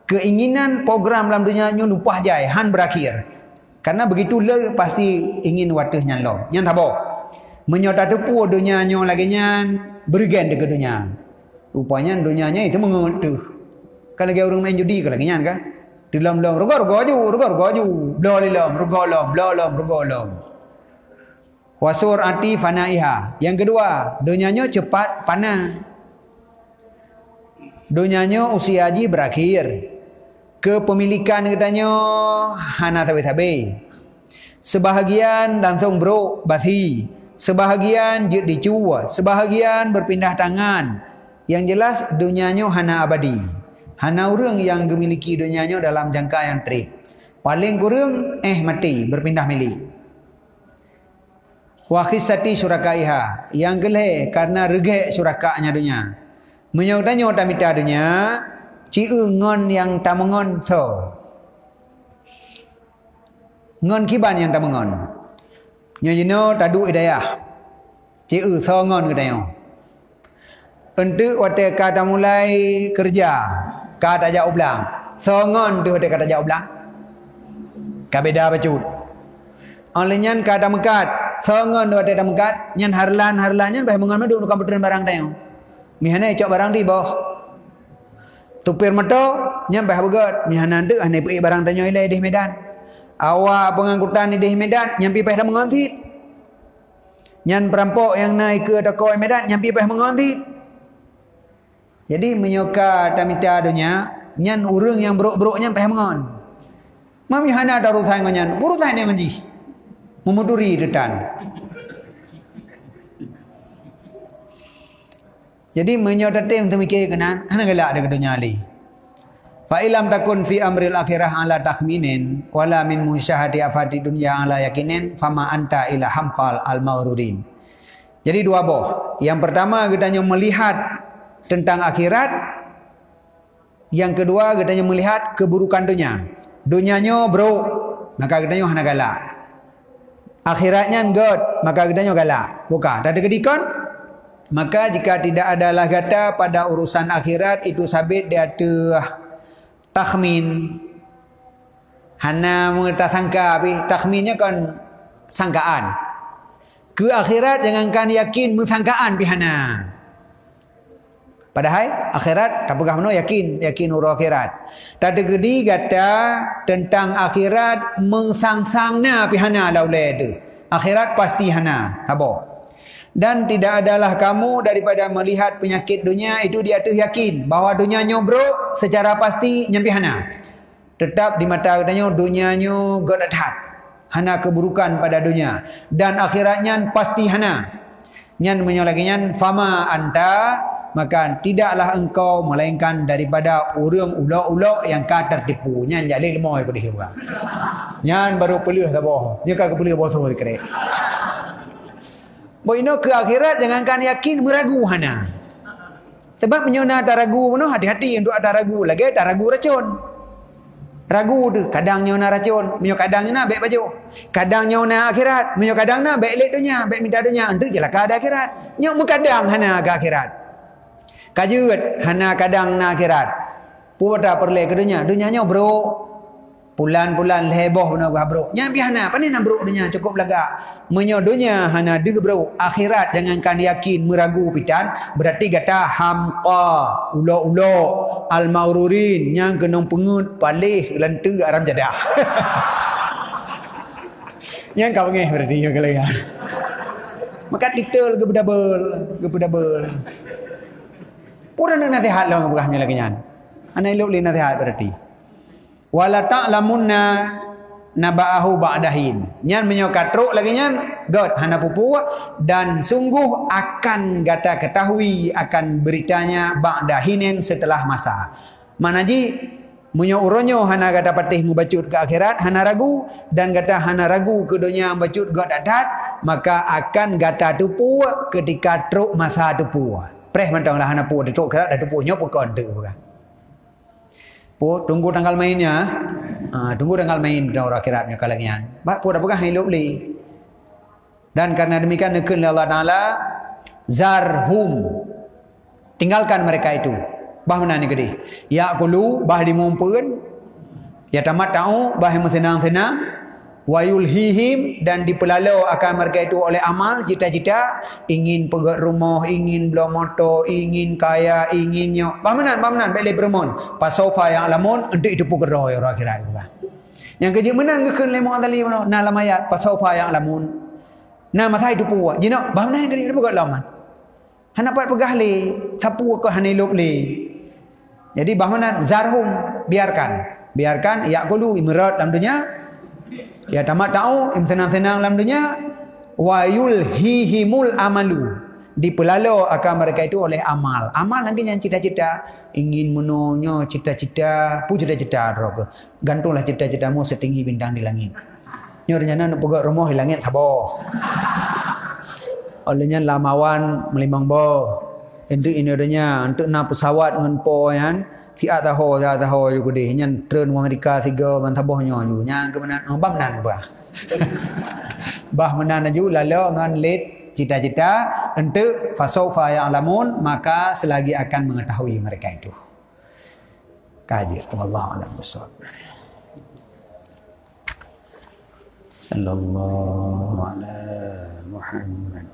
Speaker 1: Keinginan program dalam dunia nyo lupa jai, han berakhir. Karena begitu le pasti ingin watihnya lo. Yang tabo. Menyota tepu dunia nyo lagi nyan berigen ke dunia. Rupanya dunianya itu mengutuh. Kan lagi orang main judi ke lagi nyan kan? Di dalam rugo ju blolilam rugolom wasur ati fanaiha. Yang kedua dunianya cepat panah, dunianya usia ji berakhir, kepemilikan katanya hana tabe-tabe, sebahagian langsung bro basi, sebahagian jid dicua, sebahagian berpindah tangan. Yang jelas dunianya hana abadi. Hana orang yang memiliki dunianya dalam jangka yang terik. Paling kurang mati berpindah milik. Wa khisati syurakaiha. Yang geleh karena regek syurakanya dunia. Menyautanyo tamita dunia, ciu ngon yang tamangon so. Ngon kiban yang tamangon. Nyojino tadu idayah. Ciu so ngon katanya. Untuk waktu kata mulai kerja. Kata jauh belang. Songon tu dia kata jauh belang. Kabeda bacut. Olehnya kata mekat. Songon tu dia mekat. Nyan harlan baik mengon madu nukan betulan barang tayo. Mihana cok barang di bawah. Tupir meto nyan baik begot. Mihana tu ane pergi barang tayo ilai di Medan. Awak pengangkutan di Medan nyampi peh dah mengontit. Nyan perampok yang naik ke toko Medan nyampi peh mengontit. Jadi menyoka tamita dunia nyan urang yang beruk-beruknya peh mengon. Mami hana ada urusan ngan urusan dia nganji. Memuduri detan. Jadi menyota tem tu mikir kenan hana galak ada dunia ali. Fa ilam takun fi amril akhirah ala takhminin wala min musyahati afati dunya ala yakinin fama anta ila hamqal al maghrurin. Jadi dua boh. Yang pertama katanya melihat tentang akhirat. Yang kedua katanya melihat keburukan dunia. Dunianya bro, maka katanya hana galak. Akhiratnya god, maka katanya galak. Bukan, ada kedikon. Maka jika tidak adalah kata pada urusan akhirat itu sabit dia takhmin. Hana mengetasangka, takhminnya kan sangkaan. Ke akhirat jangankan yakin mensangkaan pihana. Padahal akhirat tak pegah mana yakin uru akhirat. Tak ada gedi kata tentang akhirat mengsangsangna pihana laulai tu. Akhirat pasti hana. Apa? Dan tidak adalah kamu daripada melihat penyakit dunia itu di atas yakin bahawa dunia nyobrok secara pasti nyampi hana. Tetap di mata katanya dunianya godathat. Hana keburukan pada dunia dan akhiratnya pasti hana. Nyan menyolaginya fama anta, maka tidaklah engkau melainkan daripada orang ulok-ulok yang kau tertipu. Nyan jadi lemah pada dia orang. Nyan baru pelih tak boh. Dia kan pelih botol kerek. Boino ke akhirat jangankan yakin meragu hana. Sebab menyona tak ragu mana hati-hati untuk ada ragu. Lagi tak ragu racun. Ragu tu kadang nyona racun, menyo kadang nyona baik baju. Kadang nyona akhirat, menyo kadang na baik lek dunia, baik minta dunia. Entu jelah ka ada akhirat. Nyok mukadang hana ke akhirat. Kajut hana kadang na akhirat. Puata perle ke dunia, dunianya bro. Pulan-pulan heboh bena gua bro. Nyampi hana, pandai na bro dunia cukup laga. Menyo dunia hana de bro. Akhirat jangankan yakin meragu pitan, berarti kata hamqa, ulo-ulo, al-maururin yang kena pengut palih lente aram jadah. Yang kau ngeh berarti yang kalian. Maka titel gebedabel. Pura nasihat lah ngabahnya lagi nyan. Ana ilok li nasihat berarti. Wala ta'lamunna naba'ahu ba'dahin. Nyan menyokatruk lagi nyan god hana pupu dan sungguh akan gata ketahui akan beritanya ba'dahinin setelah masa. Manaji munyo uronyo hana gata patih mubacut ke akhirat hana ragu dan gata hana ragu ke dunia bacut god adat, maka akan gata tupu ketika truk masa tupu. Preh mantanglah hana pu truk akhirat dah tupu nyo pekon tu bukan. Po tunggu tanggal mainnya. Tunggu tanggal main orang akhiratnya kalangan. Bak po dah pegang hidup li. Dan karena demikian nekeun Allah Taala zarhum. Tinggalkan mereka itu. Bah mana ni gede. Ya qulu bah dimumpeun. Ya tamat tahu bah senang-senang. Wa yulhihim dan dipelalau akan mereka itu oleh amal cita-cita ingin pegat rumah, ingin beli motor, ingin kaya, inginnya pamanan baik bermon pasofa yang lamun untuk itu pugero ya orang akhirat yang kerja menan kekeun lemong tali mana na lamayat pasofa yang lamun na masa itu puwa jino pamanan kerja pegat laman hana pat pegah le sapu ke haniluk le. Jadi pamanan zarhum biarkan yaqulu imrat dalam dunia. Ya tamat tahu senang-senang dalam dunia wa yulhihimul amalu dipelalau akan mereka itu oleh amal nanti yang cita-cita ingin menonyo cita-cita rogo gantunglah cita-citamu setinggi bintang di langit nyornya nak pegak rumah di langit sabo olehnya lamawan melimang bo untuk ini adanya untuk nak pesawat dengan po yan si ataho juga deh nyan tren Amerika tiga bantabohnya ju nya ke mana bam nan bah bah menan ju lalu ngan lid cita-cita untuk fasofa yang lamun maka selagi akan mengetahui mereka itu kaji wallahu a'lam bissawab sallallahu ala Muhammad